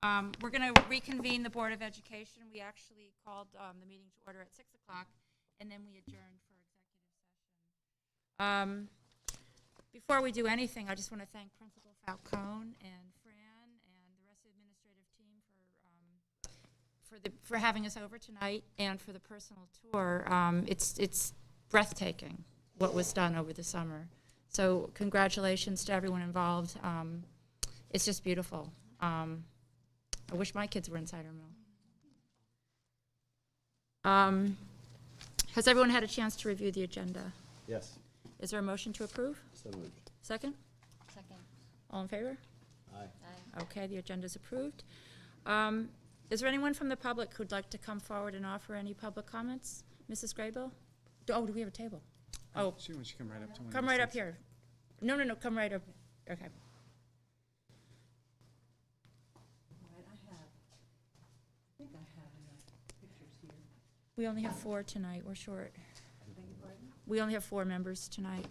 We're going to reconvene the Board of Education. We actually called the meeting to order at 6 o'clock, and then we adjourned for executive session. Before we do anything, I just want to thank Principal Falcone and Fran and the rest of the administrative team for having us over tonight and for the personal tour. It's breathtaking what was done over the summer. So congratulations to everyone involved. It's just beautiful. I wish my kids were in Cider Mill. Has everyone had a chance to review the agenda? Yes. Is there a motion to approve? So moved. Second? Second. All in favor? Aye. Aye. Okay, the agenda is approved. Is there anyone from the public who'd like to come forward and offer any public comments? Mrs. Graybill? Oh, do we have a table? Oh, She wants to come right up to one. come right up here. No, come right up. Okay. I think I have enough pictures here. We only have 4 tonight. We're short. Beg your pardon? We only have 4 members tonight.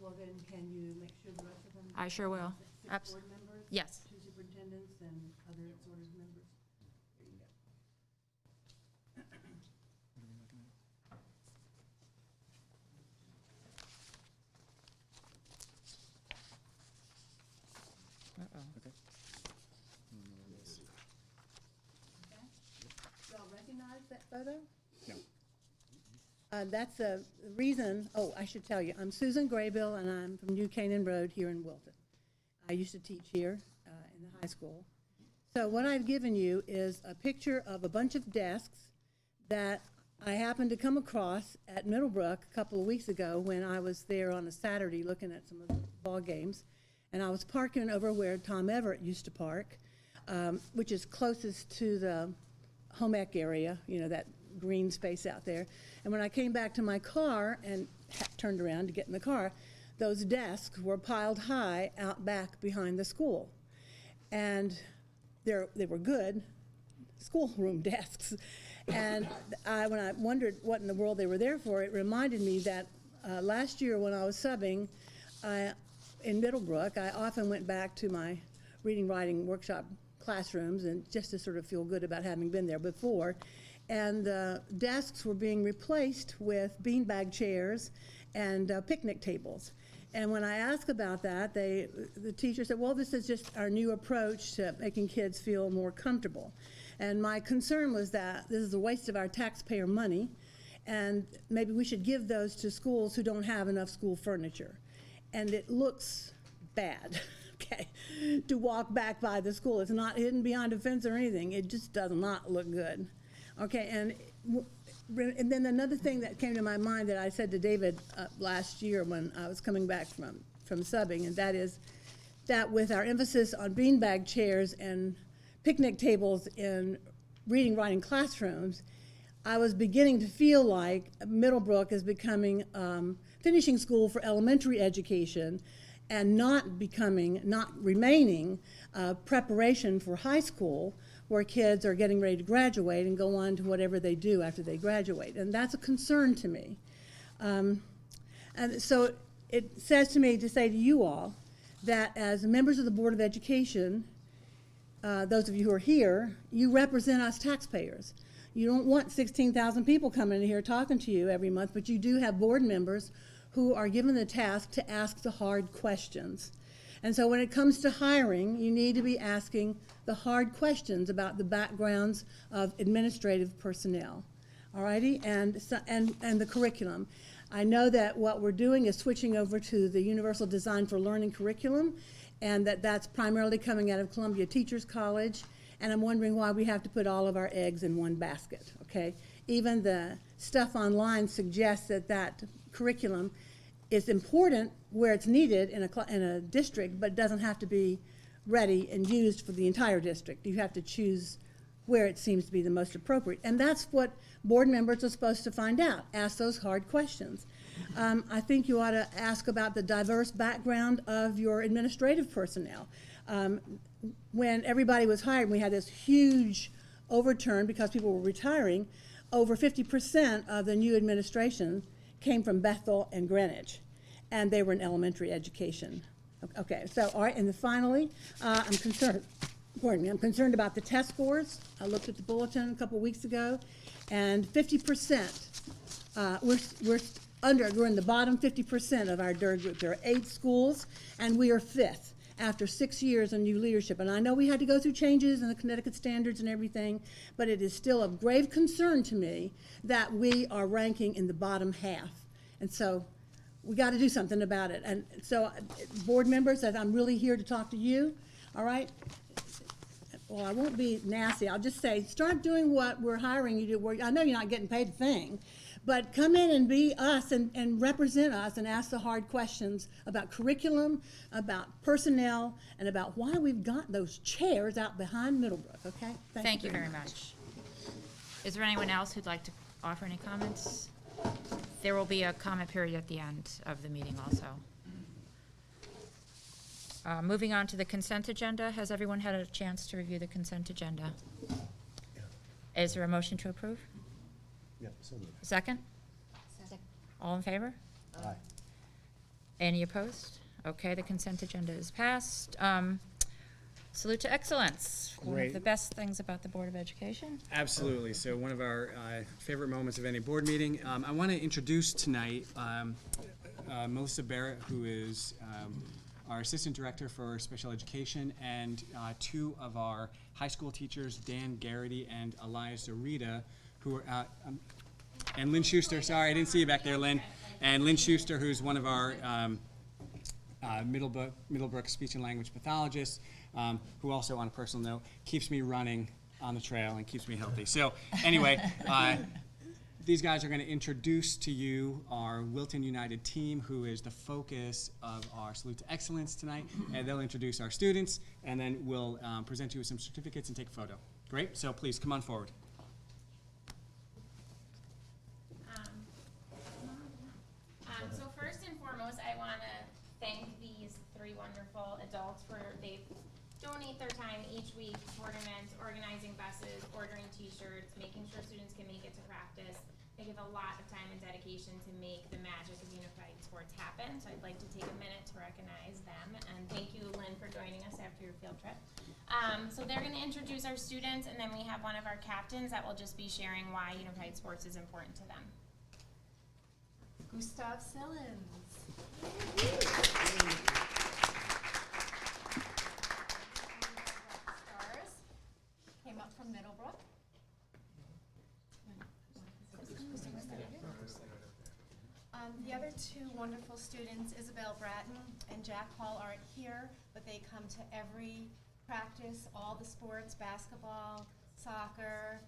Well, then, can you make sure the rest of them? I sure will. 6 board members? Yes. 2 superintendents and other sort of members? There you go. Uh-oh. Y'all recognize that photo? No. That's a reason, I should tell you, I'm Susan Graybill, and I'm from New Canaan Road here in Wilton. I used to teach here in the high school. So what I've given you is a picture of a bunch of desks that I happened to come across at Middlebrook a couple of weeks ago when I was there on a Saturday looking at some of the ball games. And I was parking over where Tom Everett used to park, which is closest to the home ec area, you know, that green space out there. And when I came back to my car and turned around to get in the car, those desks were piled high out back behind the school. And they were good schoolroom desks. And when I wondered what in the world they were there for, it reminded me that last year when I was subbing in Middlebrook, I often went back to my reading, writing workshop classrooms and just to sort of feel good about having been there before. And the desks were being replaced with beanbag chairs and picnic tables. And when I asked about that, the teacher said, well, this is just our new approach to making kids feel more comfortable. And my concern was that this is a waste of our taxpayer money, and maybe we should give those to schools who don't have enough school furniture. And it looks bad, okay, to walk back by the school. It's not hidden behind a fence or anything. It just does not look good. Okay, and then another thing that came to my mind that I said to David last year when I was coming back from subbing, and that is that with our emphasis on beanbag chairs and picnic tables in reading, writing classrooms, I was beginning to feel like Middlebrook is becoming finishing school for elementary education and not remaining preparation for high school, where kids are getting ready to graduate and go on to whatever they do after they graduate. And that's a concern to me. And so it says to me to say to you all that as members of the Board of Education, those of you who are here, you represent us taxpayers. You don't want 16,000 people coming in here talking to you every month, but you do have board members who are given the task to ask the hard questions. And so when it comes to hiring, you need to be asking the hard questions about the backgrounds of administrative personnel, all righty, and the curriculum. I know that what we're doing is switching over to the Universal Design for Learning curriculum, and that's primarily coming out of Columbia Teachers College, and I'm wondering why we have to put all of our eggs in one basket, okay? Even the stuff online suggests that curriculum is important where it's needed in a district, but doesn't have to be ready and used for the entire district. You have to choose where it seems to be the most appropriate. And that's what board members are supposed to find out, ask those hard questions. I think you ought to ask about the diverse background of your administrative personnel. When everybody was hired, we had this huge overturn because people were retiring. Over 50% of the new administration came from Bethel and Greenwich, and they were in elementary education. Okay, so all right, and then finally, I'm concerned pardon me, I'm concerned about the test scores. I looked at the bulletin a couple weeks ago, and 50%, we're in the bottom 50% of our DIRG group. There are 8 schools, and we are 5th after 6 years of new leadership. And I know we had to go through changes in the Connecticut standards and everything, but it is still of grave concern to me that we are ranking in the bottom half. And so we got to do something about it. And so, board members, that I'm really here to talk to you, all right? Well, I won't be nasty. I'll just say, start doing what we're hiring you to do. I know you're not getting paid a thing, but come in and be us and represent us and ask the hard questions about curriculum, about personnel, and about why we've got those chairs out behind Middlebrook, okay? Thank you very much. Is there anyone else who'd like to offer any comments? There will be a comment period at the end of the meeting also. Moving on to the consent agenda. Has everyone had a chance to review the consent agenda? Is there a motion to approve? Yeah, so moved. Second? All in favor? Aye. Any opposed? Okay, the consent agenda is passed. Salute to excellence. One of Great. the best things about the Board of Education. Absolutely. So one of our favorite moments of any board meeting. I want to introduce tonight Melissa Barrett, who is our assistant director for special education, and 2 of our high school teachers, Dan Garrity and Elias Zarita, who are and Lynn Schuster. Sorry, I didn't see you back there, Lynn. And Lynn Schuster, who's one of our Middlebrook speech and language pathologists, who also, on a personal note, keeps me running on the trail and keeps me healthy. So anyway, these guys are going to introduce to you our Wilton United team, who is the focus of our Salute to Excellence tonight, and they'll introduce our students, and then we'll present you with some certificates and take a photo. Great, so please come on forward. So first and foremost, I want to thank these 3 wonderful adults for they donate their time each week to tournaments, organizing buses, ordering T-shirts, making sure students can make it to practice. They give a lot of time and dedication to make the magic of unified sports happen. So I'd like to take a minute to recognize them, and thank you, Lynn, for joining us after your field trip. So they're going to introduce our students, and then we have one of our captains that will just be sharing why unified sports is important to them. Gustav Sillens. Stars came up from Middlebrook. The other 2 wonderful students, Isabel Bratton and Jack Hall, aren't here, but they come to every practice, all the sports, basketball, soccer,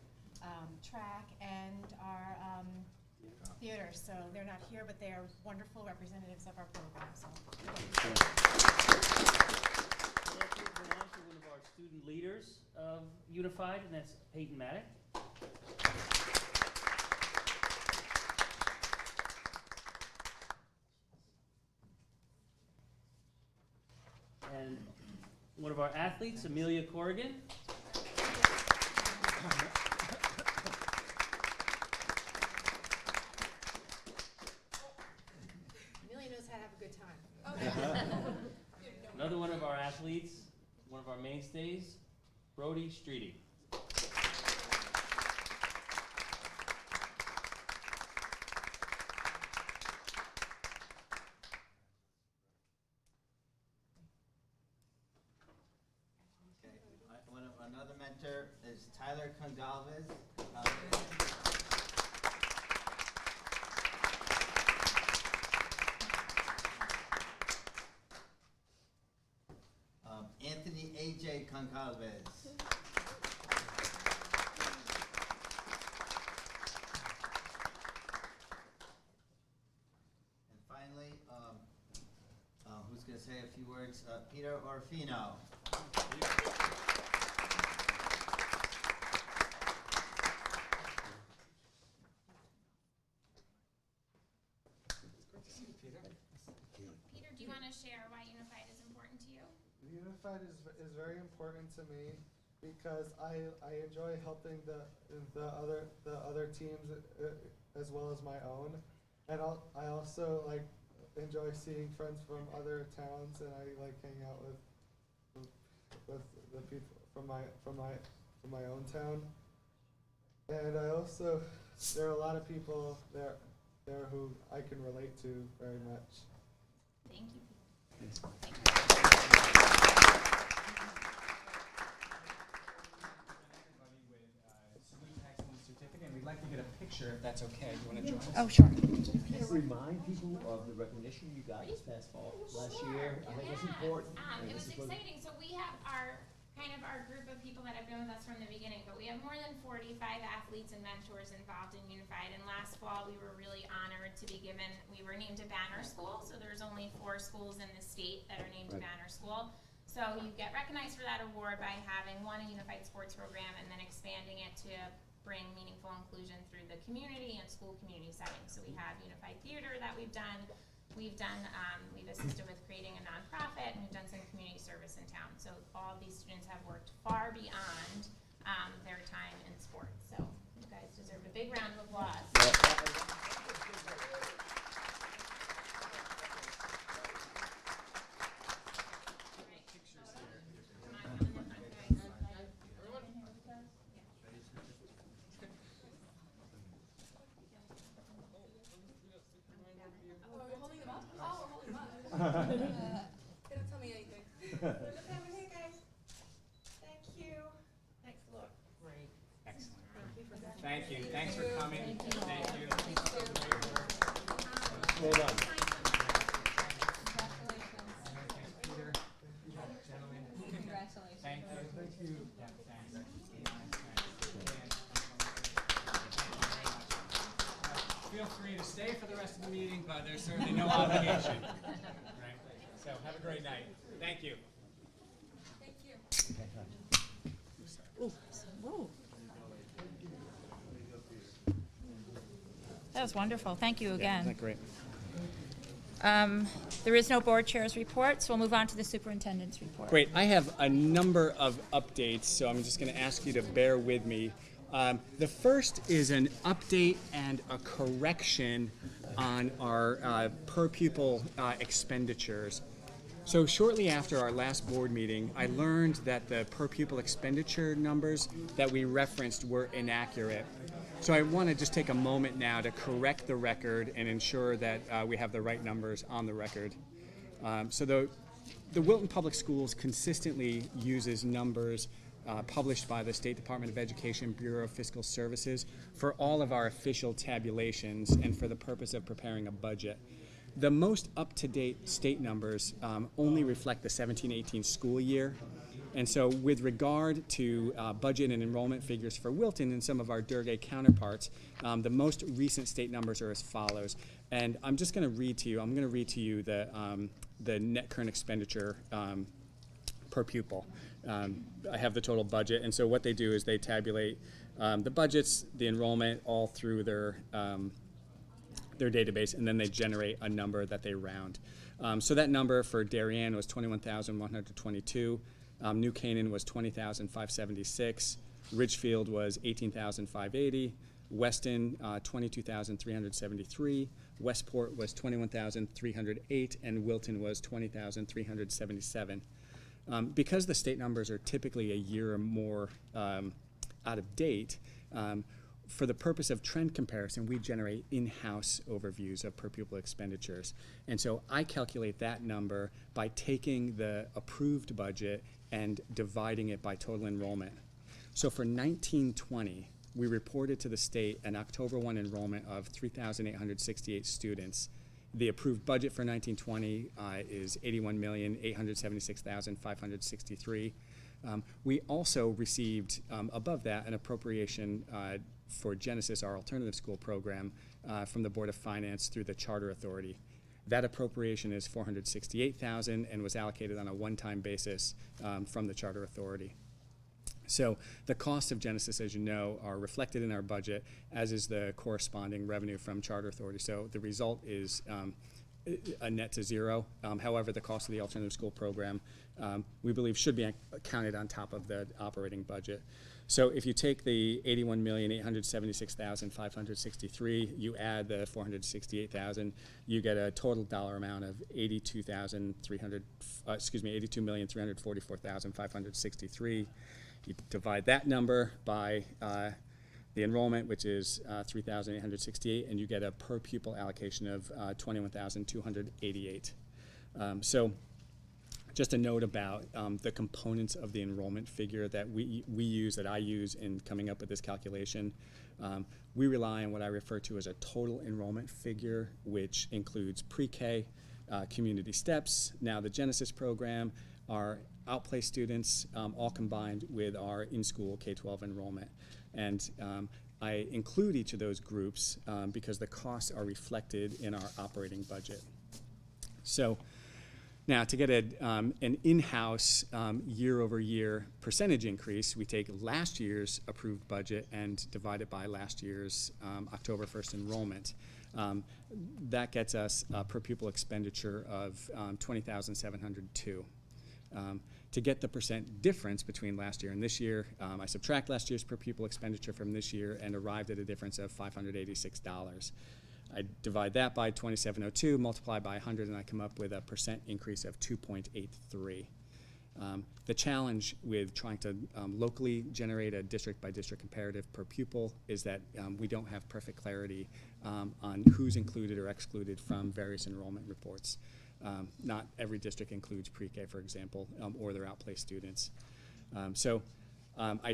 track, and our theater. So they're not here, but they are wonderful representatives of our program. So. Welcome belongs to one of our student leaders of Unified, and that's Peyton Maddock. And one of our athletes, Amelia Corrigan. Amelia knows how to have a good time. Another one of our athletes, one of our mainstays, Brody Streety. Another mentor is Tyler Congalvez. Anthony A.J. Concalves. And finally, who's going to say a few words? Peter Orfino. Peter, do you want to share why Unified is important to you? Unified is very important to me because I enjoy helping the other teams as well as my own, and I also like enjoy seeing friends from other towns, and I like hanging out with the people my own town. And I also, there are a lot of people there who I can relate to very much. Thank you. Certificate. We'd like to get a picture, if that's okay. Do you want to join us? Oh, sure. Remind people of the recognition you got this past fall, last year. I think it's important. and It this was is what- exciting. So we have our group of people that have been with us from the beginning, but we have more than 45 athletes and mentors involved in Unified. And last fall, we were really honored to be given, we were named a banner school. So there's only 4 schools in the state that are named a banner school. So you get recognized for that award by having a unified sports program and then expanding it to bring meaningful inclusion through the community and school community settings. So we have unified theater that we've done. We've assisted with creating a nonprofit, and we've done some community service in town. So all of these students have worked far beyond their time in sports. So you guys deserve a big round of applause. They don't tell me anything. Look over here, guys. Thank you. Thanks a lot. Great. Excellent. Thank you. Thanks for coming. Thank you. Well done. Peter. Gentlemen. Congratulations. Thank you. Thank you. Yeah, thanks. Feel free to stay for the rest of the meeting, but there's certainly no obligation. Right? So have a great night. Thank you. Thank you. That was wonderful. Thank you again. Great? There is no board chair's report, so we'll move on to the superintendent's report. Great. I have a number of updates, so I'm just going to ask you to bear with me. The first is an update and a correction on our per pupil expenditures. So shortly after our last board meeting, I learned that the per pupil expenditure numbers that we referenced were inaccurate. So I want to just take a moment now to correct the record and ensure that we have the right numbers on the record. So the Wilton Public Schools consistently uses numbers published by the State Department of Education Bureau of Fiscal Services for all of our official tabulations and for the purpose of preparing a budget. The most up-to-date state numbers only reflect the 17-18 school year. And so with regard to budget and enrollment figures for Wilton and some of our Durgay counterparts, the most recent state numbers are as follows. And I'm just going to read to you, the net current expenditure per pupil. I have the total budget, and so what they do is they tabulate the budgets, the enrollment, all through their database, and then they generate a number that they round. So that number for Darien was 21,122. New Canaan was 20,576. Ridgefield was 18,580. Weston, 22,373. Westport was 21,308, and Wilton was 20,377. Because the state numbers are typically a year or more out of date, for the purpose of trend comparison, we generate in-house overviews of per pupil expenditures. And so I calculate that number by taking the approved budget and dividing it by total enrollment. So for 1920, we reported to the state an October 1 enrollment of 3,868 students. The approved budget for 1920 is $81,876,563. We also received, above that, an appropriation for Genesis, our alternative school program, from the Board of Finance through the Charter Authority. That appropriation is $468,000 and was allocated on a one-time basis from the Charter Authority. So the costs of Genesis, as you know, are reflected in our budget, as is the corresponding revenue from Charter Authority. So the result is a net to zero. However, the cost of the alternative school program, we believe, should be counted on top of the operating budget. So if you take the $81,876,563, you add the $468,000, you get a total dollar amount of $82,344,563. You divide that number by the enrollment, which is 3,868, and you get a per pupil allocation of 21,288. So just a note about the components of the enrollment figure that I use in coming up with this calculation. We rely on what I refer to as a total enrollment figure, which includes pre-K, community steps, now the Genesis program, our outplay students, all combined with our in-school K-12 enrollment. And I include each of those groups because the costs are reflected in our operating budget. So now to get an in-house year-over-year percentage increase, we take last year's approved budget and divide it by last year's October 1st enrollment. That gets us a per pupil expenditure of $20,702. To get the percent difference between last year and this year, I subtract last year's per pupil expenditure from this year and arrived at a difference of $586. I divide that by 2702, multiply by 100, and I come up with a percent increase of 2.83. The challenge with trying to locally generate a district-by-district comparative per pupil is that we don't have perfect clarity on who's included or excluded from various enrollment reports. Not every district includes pre-K, for example, or their outplay students. I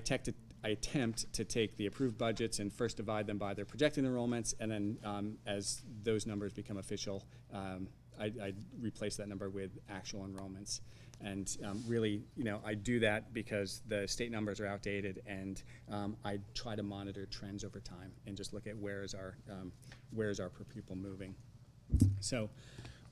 attempt to take the approved budgets and first divide them by their projected enrollments, and then as those numbers become official, I replace that number with actual enrollments. And really, I do that because the state numbers are outdated, and I try to monitor trends over time and just look at where is our per pupil moving. So,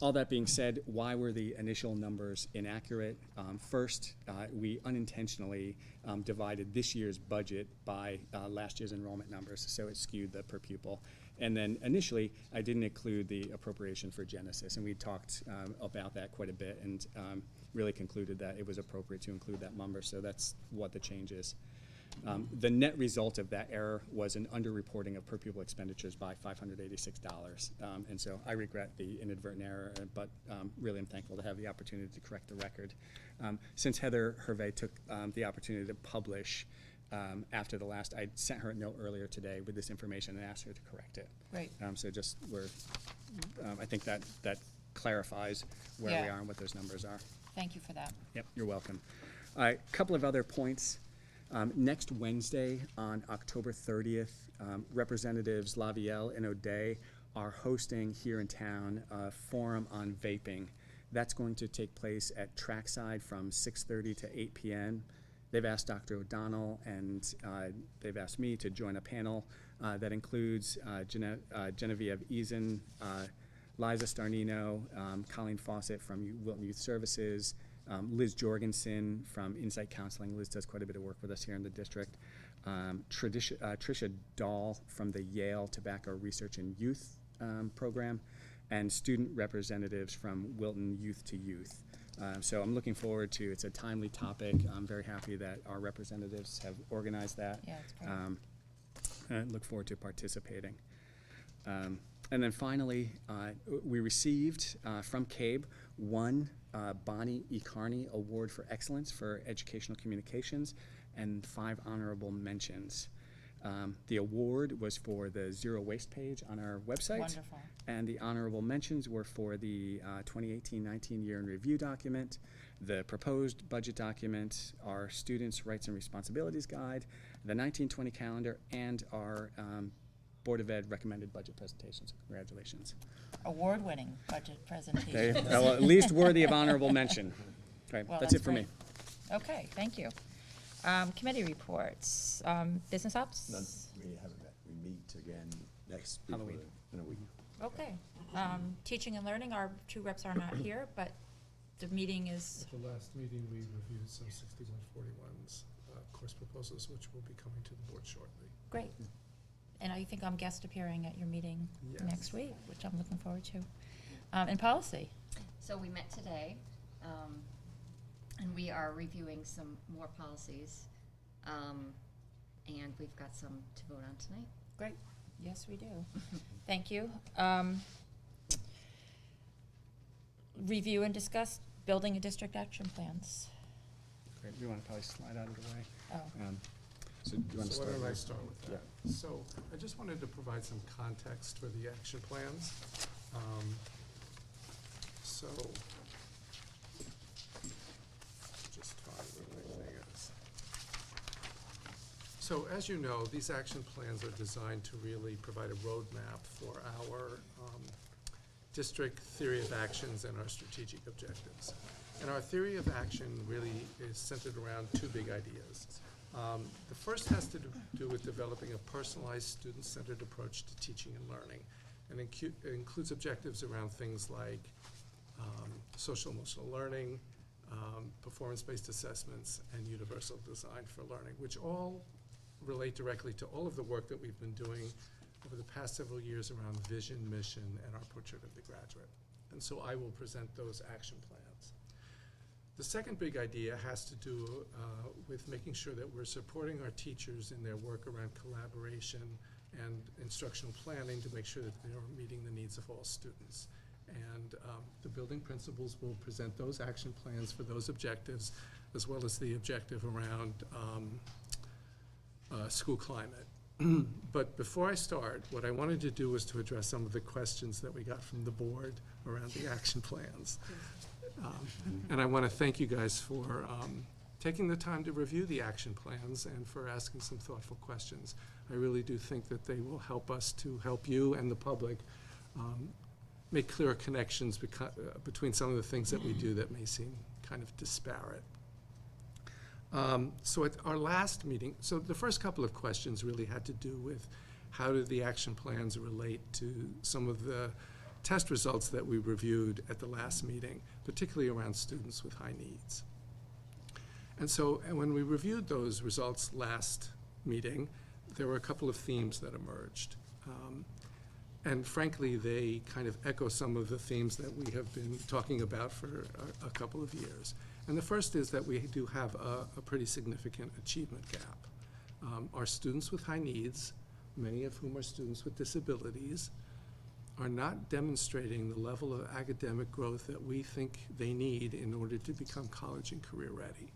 all that being said, why were the initial numbers inaccurate? First, we unintentionally divided this year's budget by last year's enrollment numbers, so it skewed the per pupil. And then initially, I didn't include the appropriation for Genesis, and we talked about that quite a bit and really concluded that it was appropriate to include that number, so that's what the change is. The net result of that error was an underreporting of per pupil expenditures by $586. And so I regret the inadvertent error, but really I'm thankful to have the opportunity to correct the record. Since Heather Hervé took the opportunity to publish after the last, I sent her a note earlier today with this information and asked her to correct it. Great. So just I think that clarifies where we Yeah. are and what those numbers are. Thank you for that. Yep, you're welcome. A couple of other points. Next Wednesday, on October 30th, Representatives Lavielle and O'Day are hosting here in town a forum on vaping. That's going to take place at Trackside from 6:30 to 8 p.m. They've asked Dr. O'Donnell and they've asked me to join a panel that includes Genevieve Eason, Liza Starnino, Colleen Fawcett from Wilton Youth Services, Liz Jorgensen from Insight Counseling. Liz does quite a bit of work with us here in the district. Tricia Dahl from the Yale Tobacco Research and Youth program, and student representatives from Wilton Youth to Youth. So I'm looking forward to, it's a timely topic. I'm very happy that our representatives have organized that. Yeah, it's great. And I look forward to participating. And then finally, we received from CABE one Bonnie E. Carney Award for Excellence for Educational Communications and 5 honorable mentions. The award was for the Zero Waste page on our website. Wonderful. And the honorable mentions were for the 2018-19 year in review document, the proposed budget document, our Students' Rights and Responsibilities Guide, the 1920 calendar, and our Board of Ed recommended budget presentations. Congratulations. Award-winning budget presentation. Well, at least worthy of honorable mention. Okay, Well, that's it for me. great. Okay, thank you. Committee reports. Business ops? None, we haven't met. We meet again next week. Halloween. In a week. Okay. Teaching and learning, our 2 reps are not here, but the meeting is, At the last meeting, we reviewed some 6141s course proposals, which will be coming to the board shortly. great. And I think I'm guest appearing at your meeting Yes. next week, which I'm looking forward to. And policy? So we met today, and we are reviewing some more policies, and we've got some to vote on tonight. Great. Yes, we do. Thank you. Review and discuss building and district action plans. Great, we want to probably slide out of the way. Oh. So do you want to So start? why don't I with- start with that? So I just wanted to provide some context for the action plans. So, just find where my thing is. So as you know, these action plans are designed to really provide a roadmap for our district theory of actions and our strategic objectives. And our theory of action really is centered around two big ideas. The first has to do with developing a personalized, student-centered approach to teaching and learning, and includes objectives around things like social emotional learning, performance-based assessments, and universal design for learning, which all relate directly to all of the work that we've been doing over the past several years around vision, mission, and our portrait of the graduate. And so I will present those action plans. The second big idea has to do with making sure that we're supporting our teachers in their work around collaboration and instructional planning to make sure that they're meeting the needs of all students. And the building principals will present those action plans for those objectives, as well as the objective around school climate. But before I start, what I wanted to do was to address some of the questions that we got from the board around the action plans. And I want to thank you guys for taking the time to review the action plans and for asking some thoughtful questions. I really do think that they will help us to help you and the public make clearer connections between some of the things that we do that may seem kind of disparate. So at our last meeting, so the first couple of questions really had to do with how do the action plans relate to some of the test results that we reviewed at the last meeting, particularly around students with high needs. And so when we reviewed those results last meeting, there were a couple of themes that emerged. And frankly, they kind of echo some of the themes that we have been talking about for a couple of years. And the first is that we do have a pretty significant achievement gap. Our students with high needs, many of whom are students with disabilities, are not demonstrating the level of academic growth that we think they need in order to become college and career ready.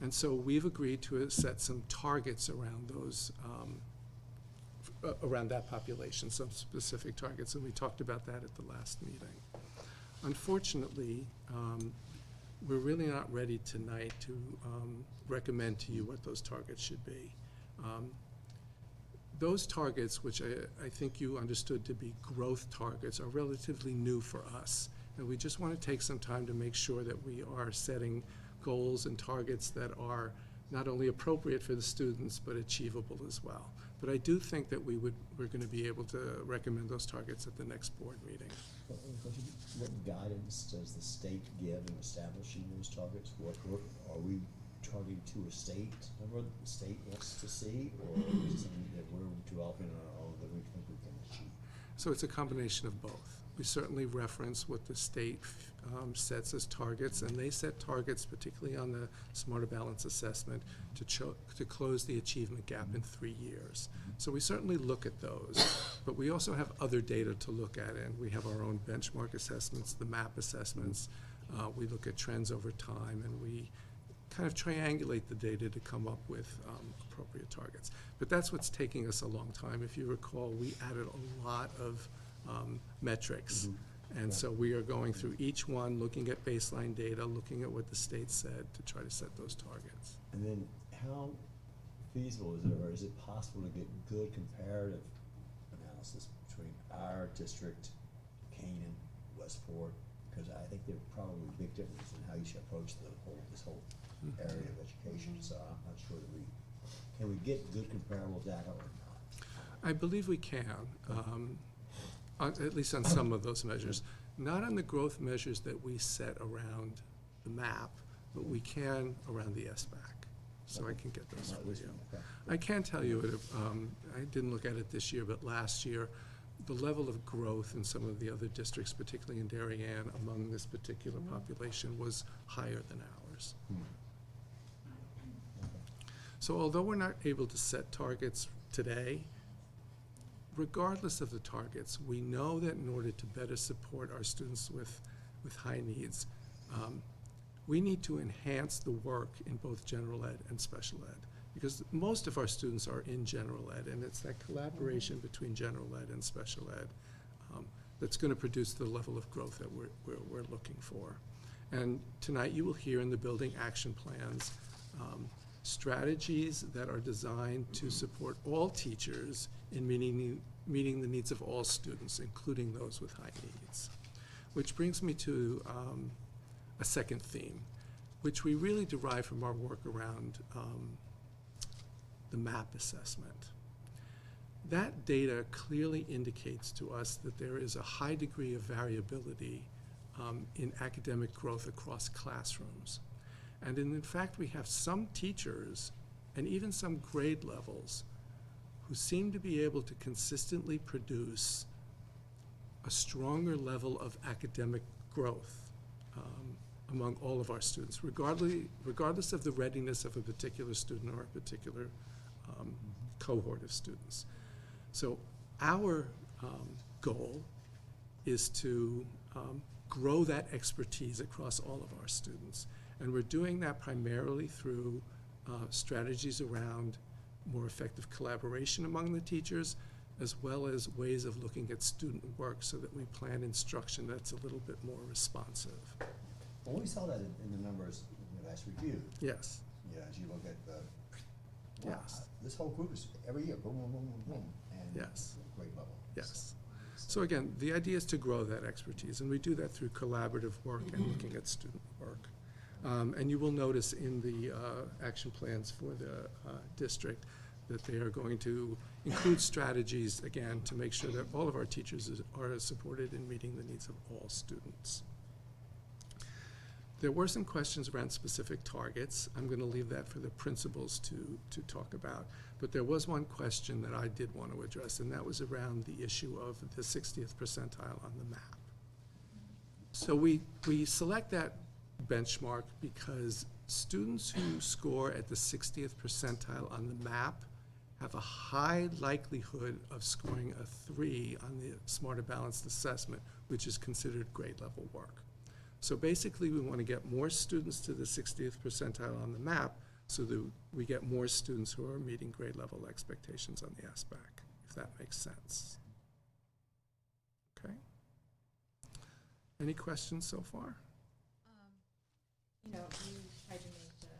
And so we've agreed to set some targets around those, around that population, some specific targets, and we talked about that at the last meeting. Unfortunately, we're really not ready tonight to recommend to you what those targets should be. Those targets, which I think you understood to be growth targets, are relatively new for us. And we just want to take some time to make sure that we are setting goals and targets that are not only appropriate for the students, but achievable as well. But I do think that we're going to be able to recommend those targets at the next board meeting. What guidance does the state give in establishing those targets? What are we targeting to a state number that the state wants to see, or is it something that we're developing on our own that we think we can achieve? So it's a combination of both. We certainly reference what the state sets as targets, and they set targets, particularly on the Smarter Balance assessment, to close the achievement gap in 3 years. So we certainly look at those, but we also have other data to look at, and we have our own benchmark assessments, the MAP assessments. We look at trends over time, and we kind of triangulate the data to come up with appropriate targets. But that's what's taking us a long time. If you recall, we added a lot of metrics. And so we are going through each one, looking at baseline data, looking at what the state said to try to set those targets. And then how feasible is it, or is it possible to get good comparative analysis between our district, Canaan, Westport? Because I think there are probably big differences in how you should approach this whole area of education. So I'm not sure that can we get good comparable data or not? I believe we can, at least on some of those measures. Not on the growth measures that we set around the MAP, but we can around the SBAC. So I can get those for you. I can tell you, I didn't look at it this year, but last year, the level of growth in some of the other districts, particularly in Darien, among this particular population was higher than ours. So although we're not able to set targets today, regardless of the targets, we know that in order to better support our students with high needs, we need to enhance the work in both general ed and special ed, because most of our students are in general ed, and it's that collaboration between general ed and special ed that's going to produce the level of growth that we're looking for. And tonight you will hear in the building action plans strategies that are designed to support all teachers in meeting the needs of all students, including those with high needs. Which brings me to a second theme, which we really derive from our work around the MAP assessment. That data clearly indicates to us that there is a high degree of variability in academic growth across classrooms. And in fact, we have some teachers and even some grade levels who seem to be able to consistently produce a stronger level of academic growth among all of our students, regardless of the readiness of a particular student or a particular cohort of students. So our goal is to grow that expertise across all of our students. And we're doing that primarily through strategies around more effective collaboration among the teachers, as well as ways of looking at student work so that we plan instruction that's a little bit more responsive. Well, we saw that in the numbers in the last review. Yes. Yeah, as you look at the, Yes. this whole group is every year, boom, boom, boom, boom, boom, and Yes. great level. Yes. So again, the idea is to grow that expertise, and we do that through collaborative work and looking at student work. And you will notice in the action plans for the district that they are going to include strategies, again, to make sure that all of our teachers are supported in meeting the needs of all students. There were some questions around specific targets. I'm going to leave that for the principals to talk about. But there was one question that I did want to address, and that was around the issue of the 60th percentile on the map. So we select that benchmark because students who score at the 60th percentile on the map have a high likelihood of scoring a 3 on the Smarter Balanced Assessment, which is considered grade level work. So basically, we want to get more students to the 60th percentile on the map so that we get more students who are meeting grade level expectations on the SBAC, if that makes sense. Okay? Any questions so far? You know, you tried to make the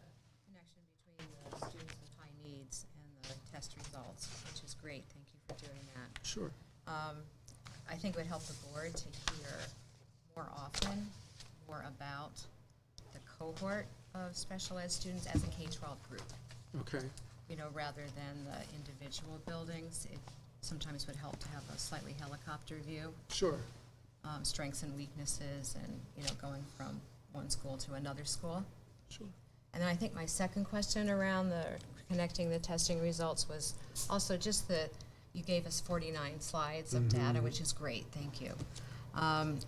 connection between the students with high needs and the test results, which is great. Thank you for doing that. Sure. I think it would help the board to hear more often more about the cohort of special ed students as a K-12 group. Okay. You know, rather than the individual buildings. It sometimes would help to have a slightly helicopter view. Sure. Strengths and weaknesses and, you know, going from one school to another school. Sure. And then I think my second question around the connecting the testing results was also just that you gave us 49 slides of data, which is great, thank you.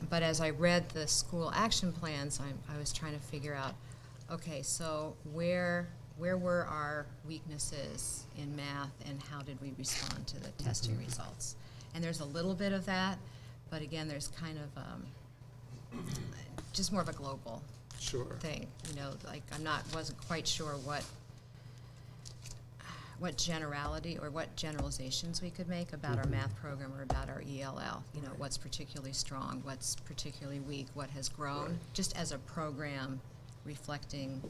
But as I read the school action plans, I was trying to figure out, okay, so where were our weaknesses in math and how did we respond to the testing results? And there's a little bit of that, but again, there's kind of just more of a global thing, you know, like wasn't quite sure what generality or what generalizations we could make about our math program or about our ELL, you know, what's particularly strong, what's particularly weak, what has grown, just as a program reflected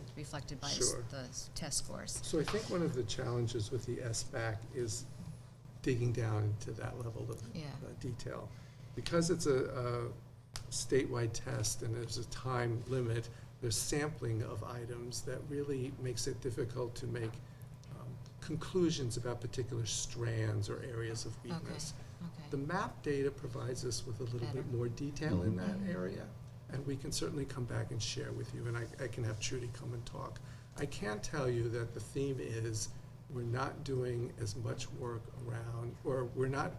by the test scores. So I think one of the challenges with the SBAC is digging down into that level of detail. Because it's a statewide test and there's a time limit, there's sampling of items that really makes it difficult to make conclusions about particular strands or areas of weakness. Okay. The map data provides us with a little bit more detail in that area, and we can certainly come back and share with you, and I can have Trudy come and talk. I can tell you that the theme is we're not doing as much work around, or we're not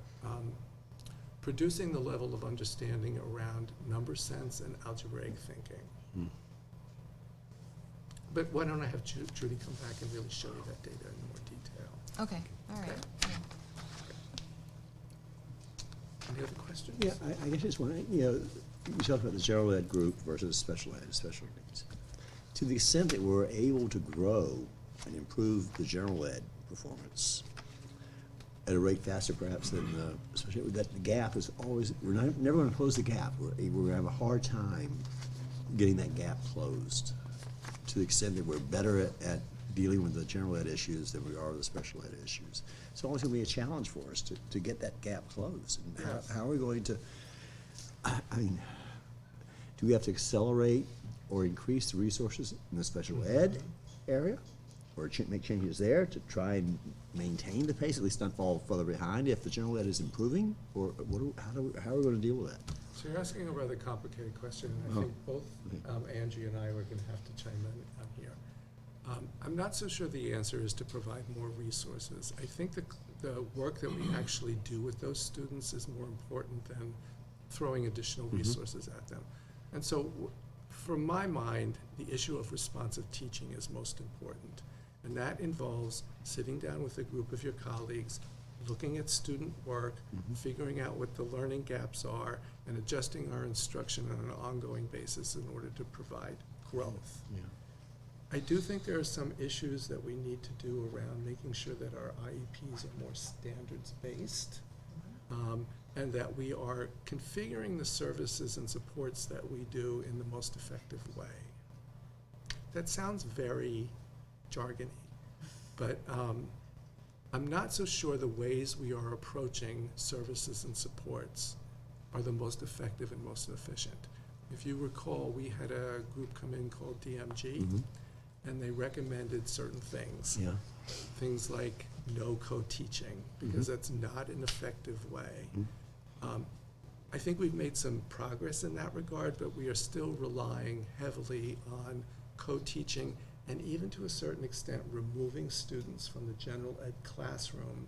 producing the level of understanding around number sense and algebraic thinking. But why don't I have Trudy come back and really show you that data in more detail. Okay, all right. Yeah. Any other questions? Yeah, I guess just one, you know, you talked about the general ed group versus special ed, special needs. to the extent that we're able to grow and improve the general ed performance at a rate faster perhaps than, especially with that, the gap is always, we're never gonna close the gap. We're gonna have a hard time getting that gap closed to the extent that we're better at dealing with the general ed issues than we are with the special ed issues. It's always gonna be a challenge for us to get that gap closed. And how are we going to, I mean, do we have to accelerate or increase the resources in the special ed area? Or make changes there to try and maintain the pace, at least not fall further behind if the general ed is improving? Or how are we gonna deal with that? So you're asking a rather complicated question, and I think both Angie and I are gonna have to chime in on here. I'm not so sure the answer is to provide more resources. I think the work that we actually do with those students is more important than throwing additional resources at them. And so, from my mind, the issue of responsive teaching is most important. And that involves sitting down with a group of your colleagues, looking at student work, figuring out what the learning gaps are, and adjusting our instruction on an ongoing basis in order to provide growth. Yeah. I do think there are some issues that we need to do around making sure that our IEPs are more standards-based, and that we are configuring the services and supports that we do in the most effective way. That sounds very jargony, but I'm not so sure the ways we are approaching services and supports are the most effective and most efficient. If you recall, we had a group come in called DMG, and they recommended certain things. Yeah. Things like no co-teaching, because that's not an effective way. I think we've made some progress in that regard, but we are still relying heavily on co-teaching, and even to a certain extent, removing students from the general ed classroom,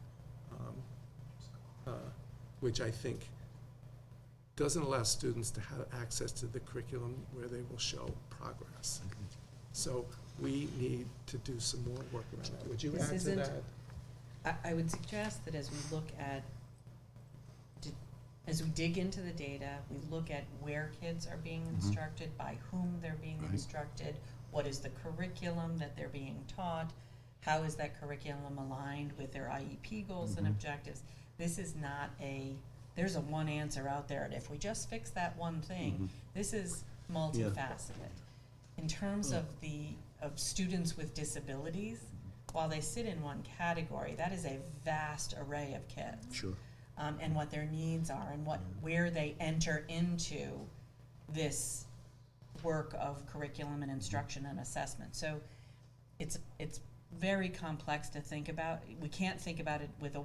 which I think doesn't allow students to have access to the curriculum where they will show progress. So we need to do some more work around that. Would you This add to isn't- that? I would suggest that as we look at, as we dig into the data, we look at where kids are being instructed, by whom they're being instructed, what is the curriculum that they're being taught, how is that curriculum aligned with their IEP goals and objectives. This is not there's a one answer out there, and if we just fix that one thing, this is multifaceted. In terms of students with disabilities, while they sit in one category, that is a vast array of kids. Sure. And what their needs are, and where they enter into this work of curriculum and instruction and assessment. So it's very complex to think about. We can't think about it with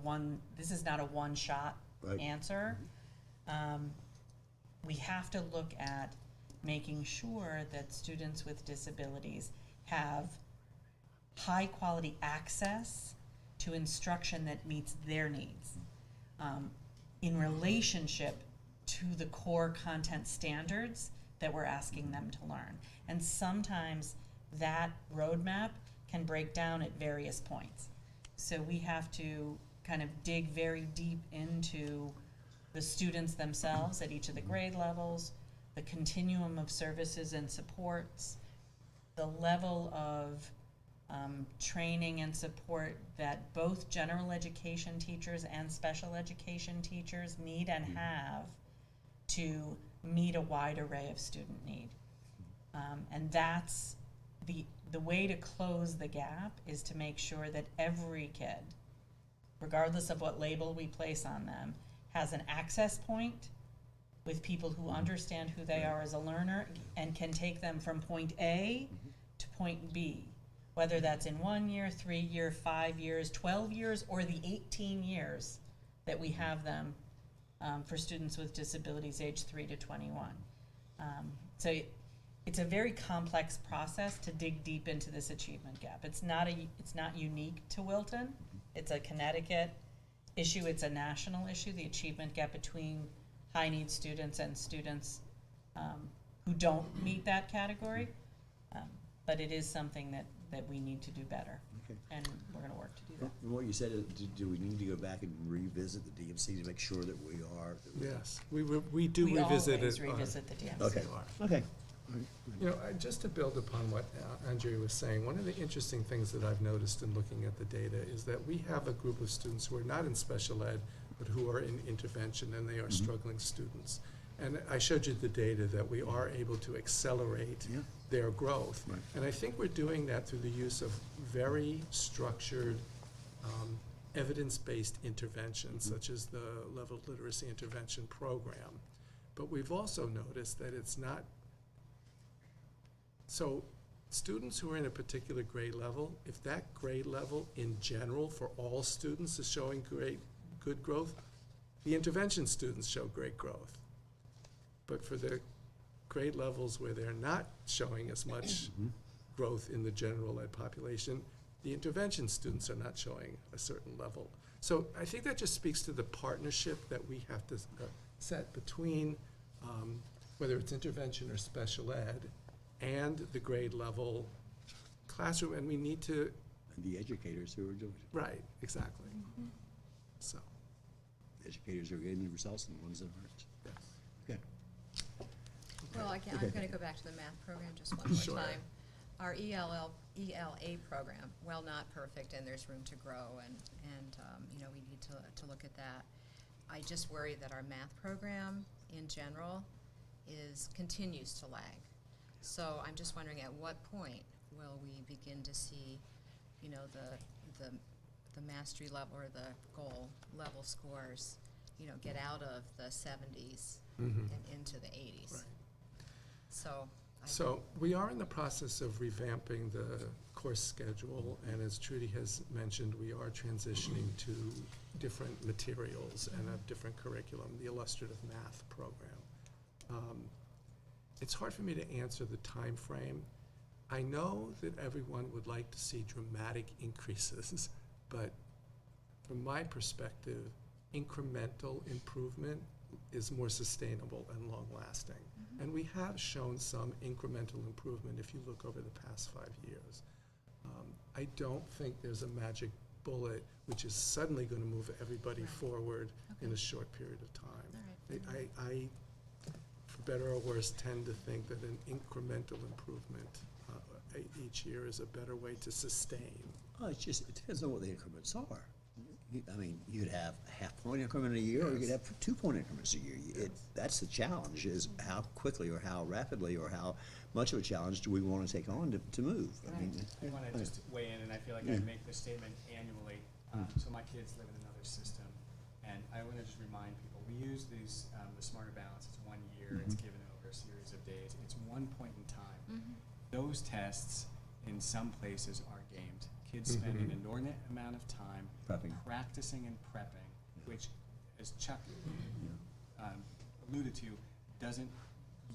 this is not a one-shot answer. We have to look at making sure that students with disabilities have high-quality access to instruction that meets their needs in relationship to the core content standards that we're asking them to learn. And sometimes that roadmap can break down at various points. So we have to kind of dig very deep into the students themselves at each of the grade levels, the continuum of services and supports, the level of training and support that both general education teachers and special education teachers need and have to meet a wide array of student need. And that's the way to close the gap, is to make sure that every kid, regardless of what label we place on them, has an access point with people who understand who they are as a learner and can take them from point A to point B, whether that's in 1 year, 3 year, 5 years, 12 years, or the 18 years that we have them for students with disabilities age 3 to 21. So it's a very complex process to dig deep into this achievement gap. It's not unique to Wilton. It's a Connecticut issue. It's a national issue, the achievement gap between high need students and students who don't meet that category. But it is something that we need to do better. Okay. And we're going to work to do that. And what you said is, do we need to go back and revisit the DMC to make sure that we are? Yes, we do We revisit always it. revisit the DMC. Okay, okay. You know, just to build upon what Andrea was saying, one of the interesting things that I've noticed in looking at the data is that we have a group of students who are not in special ed, but who are in intervention, and they are struggling students. And I showed you the data that we are able to accelerate their growth. Right. And I think we're doing that through the use of very structured, evidence-based interventions, such as the level literacy intervention program. But we've also noticed that it's not, so students who are in a particular grade level, if that grade level in general for all students is showing good growth, the intervention students show great growth. But for the grade levels where they're not showing as much growth in the general ed population, the intervention students are not showing a certain level. So I think that just speaks to the partnership that we have to set between whether it's intervention or special ed and the grade level classroom, and we need to. And the educators who are doing it. Right, exactly. So. The educators are getting the results and the ones that aren't. Yes. Okay. Well, I'm going to go back to the math program just one more time. Our ELA program, well, not perfect, and there's room to grow, and you know, we need to look at that. I just worry that our math program in general continues to lag. So I'm just wondering, at what point will we begin to see, you know, the mastery level or the goal level scores, you know, get out of the 70s and into the 80s? Right. So we are in the process of revamping the course schedule, and as Trudy has mentioned, we are transitioning to different materials and a different curriculum, the illustrative math program. It's hard for me to answer the time frame. I know that everyone would like to see dramatic increases, but from my perspective, incremental improvement is more sustainable and long-lasting. And we have shown some incremental improvement if you look over the past 5 years. I don't think there's a magic bullet which is suddenly going to move everybody forward in a short period of time. All right. I, for better or worse, tend to think that an incremental improvement each year is a better way to sustain. Oh, it depends on what the increments are. I mean, you could have a half-point increment a year, or you could have 2-point increments a year. That's the challenge, is how quickly or how rapidly or how much of a challenge do we want to take on to move? I mean, I want to just weigh in, and I feel like I make this statement annually. So my kids live in another system, and I want to just remind people, we use these, the Smarter Balance. It's 1 year, it's given over a series of days. It's one point in time. Those tests, in some places, are gamed. Kids spend an inordinate amount of time practicing and prepping, which, as Chuck alluded to, doesn't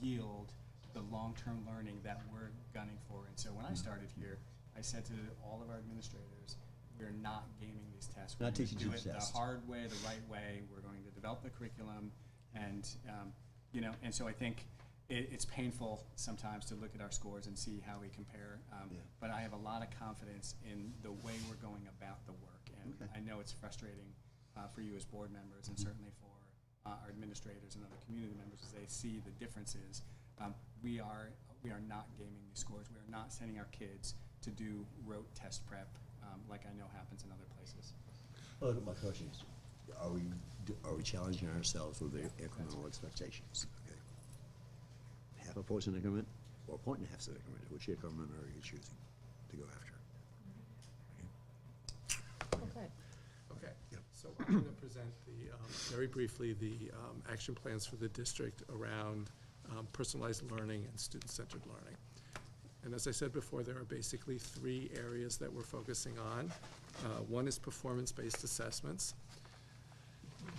yield the long-term learning that we're gunning for. And so when I started here, I said to all of our administrators, we're not gaming these tests. We're going to do it the hard way, the right way. We're going to develop the curriculum, and you know. And so I think it's painful sometimes to look at our scores and see how we compare. But I have a lot of confidence in the way we're going about the work, and I know it's frustrating for you as board members, and certainly for our administrators and other community members as they see the differences. We are not gaming these scores. We are not sending our kids to do rote test prep like I know happens in other places. well, my question is, are we challenging ourselves with the incremental expectations? Okay. Half a point increment or a point and a half increment? Which increment are you choosing to go after? okay. Okay, so I'm going to present very briefly the action plans for the district around personalized learning and student-centered learning. And as I said before, there are basically 3 areas that we're focusing on. One is performance-based assessments.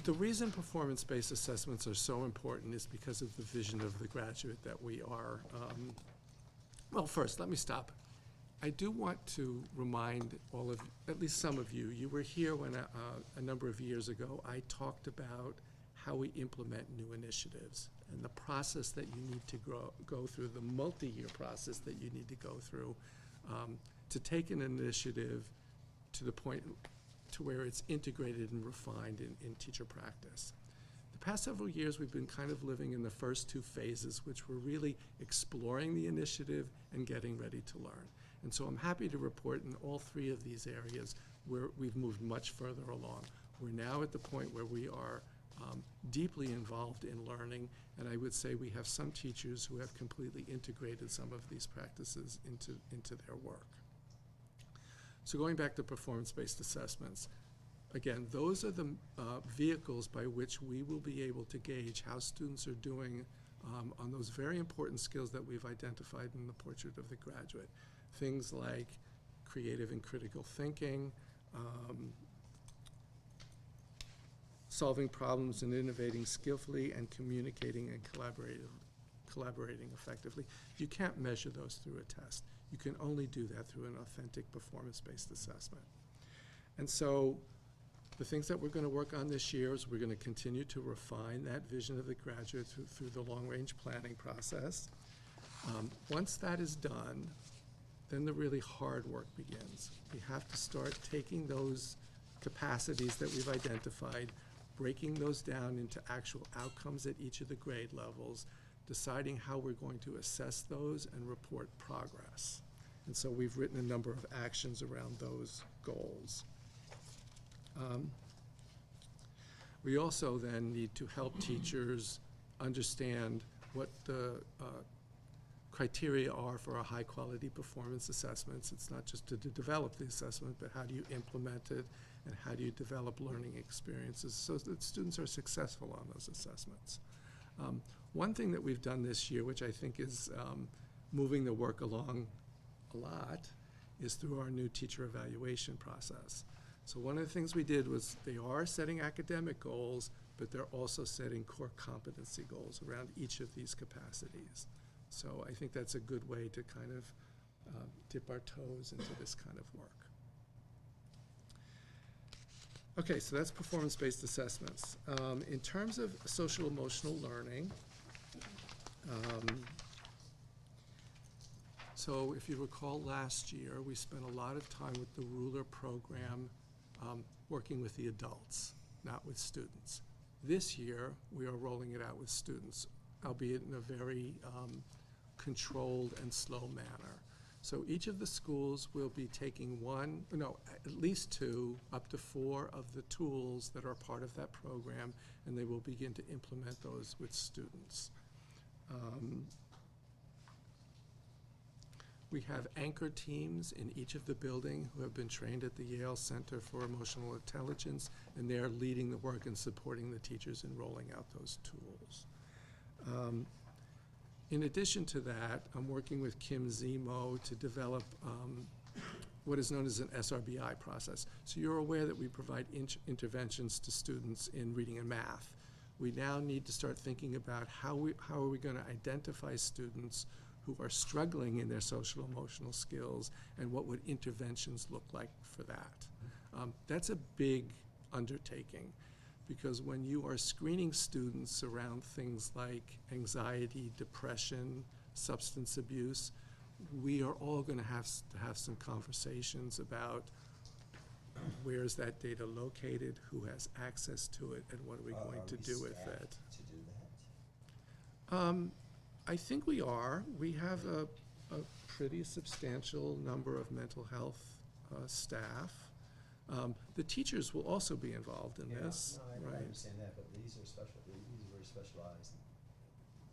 The reason performance-based assessments are so important is because of the vision of the graduate that we are. Well, first, let me stop. I do want to remind all of, at least some of you, you were here when a number of years ago I talked about how we implement new initiatives and the process that you need to go through, the multi-year process that you need to go through to take an initiative to the point to where it's integrated and refined in teacher practice. The past several years, we've been kind of living in the first two phases, which were really exploring the initiative and getting ready to learn. And so I'm happy to report in all three of these areas where we've moved much further along. We're now at the point where we are deeply involved in learning, and I would say we have some teachers who have completely integrated some of these practices into their work. So going back to performance-based assessments, again, those are the vehicles by which we will be able to gauge how students are doing on those very important skills that we've identified in the portrait of the graduate. Things like creative and critical thinking, solving problems and innovating skillfully, and communicating and collaborating effectively. You can't measure those through a test. You can only do that through an authentic performance-based assessment. And so the things that we're going to work on this year is we're going to continue to refine that vision of the graduate through the long-range planning process. Once that is done, then the really hard work begins. We have to start taking those capacities that we've identified, breaking those down into actual outcomes at each of the grade levels, deciding how we're going to assess those and report progress. And so we've written a number of actions around those goals. We also then need to help teachers understand what the criteria are for our high-quality performance assessments. It's not just to develop the assessment, but how do you implement it, and how do you develop learning experiences so that students are successful on those assessments. One thing that we've done this year, which I think is moving the work along a lot, is through our new teacher evaluation process. So one of the things we did was they are setting academic goals, but they're also setting core competency goals around each of these capacities. So I think that's a good way to kind of dip our toes into this kind of work. Okay, so that's performance-based assessments. In terms of social-emotional learning, so if you recall last year, we spent a lot of time with the Ruler program working with the adults, not with students. This year, we are rolling it out with students, albeit in a very controlled and slow manner. So each of the schools will be taking at least 2, up to 4 of the tools that are part of that program, and they will begin to implement those with students. We have anchor teams in each of the building who have been trained at the Yale Center for Emotional Intelligence, and they're leading the work and supporting the teachers in rolling out those tools. In addition to that, I'm working with Kim Zemo to develop what is known as an SRBI process. So you're aware that we provide interventions to students in reading and math. We now need to start thinking about how are we going to identify students who are struggling in their social emotional skills, and what would interventions look like for that. That's a big undertaking, because when you are screening students around things like anxiety, depression, substance abuse, we are all going to have some conversations about where is that data located, who has access to it, and what are we going to do with it. To do that? I think we are. We have a pretty substantial number of mental health staff. The teachers will also be involved in this. No, I Right. understand that, but these are very specialized.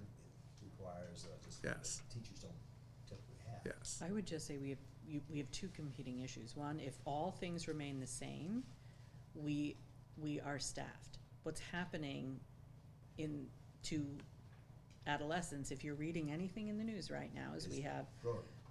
It requires just Yes. that teachers don't typically have. Yes. I would just say we have 2 competing issues. One, if all things remain the same, we are staffed. What's happening to adolescents, if you're reading anything in the news right now, is we have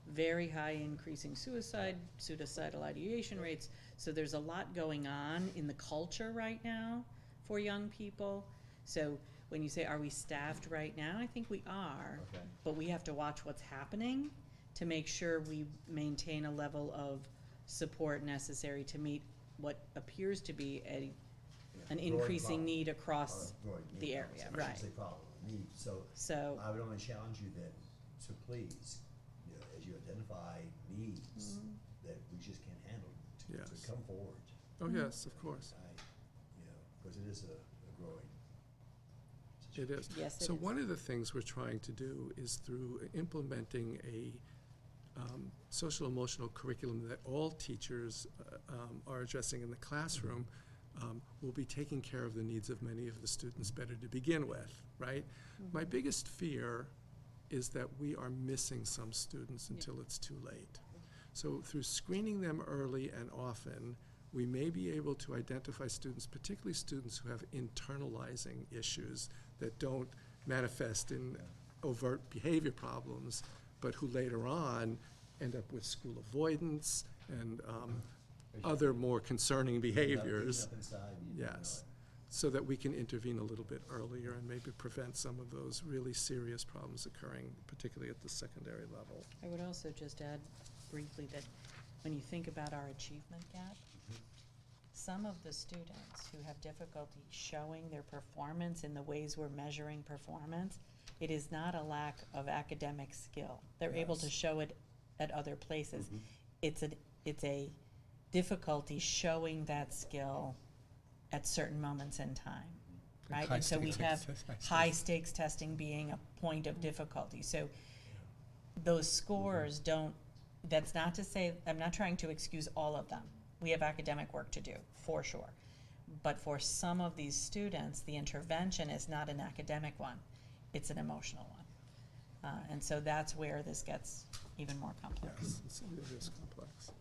very high increasing suicidal ideation rates. So there's a lot going on in the culture right now for young people. So when you say, are we staffed right now? I think we are, Okay. but we have to watch what's happening to make sure we maintain a level of support necessary to meet what appears to be an increasing need across the area, right? I shouldn't say problem, need. So I would only challenge you that, so please, as you identify needs that we just can't handle, to come forward. Oh, yes, of course. Because it is a growing It is. Yes, it So is. one of the things we're trying to do is through implementing a social emotional curriculum that all teachers are addressing in the classroom, will be taking care of the needs of many of the students better to begin with, right? My biggest fear is that we are missing some students until it's too late. So through screening them early and often, we may be able to identify students, particularly students who have internalizing issues that don't manifest in overt behavior problems, but who later on end up with school avoidance and other more concerning behaviors. Up inside, you know Yes, it. so that we can intervene a little bit earlier and maybe prevent some of those really serious problems occurring, particularly at the secondary level. I would also just add briefly that when you think about our achievement gap, some of the students who have difficulty showing their performance in the ways we're measuring performance, it is not a lack of academic skill. They're able to Yes. show it at other places. It's a difficulty showing that skill at certain moments in time, right? And so we have high stakes testing being a point of difficulty. So those scores don't, that's not to say, I'm not trying to excuse all of them. We have academic work to do, for sure. But for some of these students, the intervention is not an academic one, it's an emotional one. And so that's where this gets even more complex. Yes, it is complex.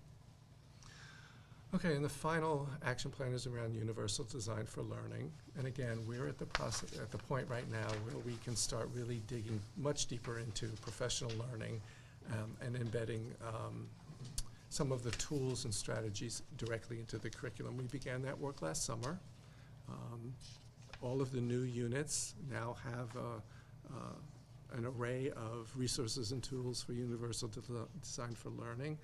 Okay, and the final action plan is around universal design for learning. And again, we're at the point right now where we can start really digging much deeper into professional learning and embedding some of the tools and strategies directly into the curriculum. We began that work last summer. All of the new units now have an array of resources and tools for universal design for learning.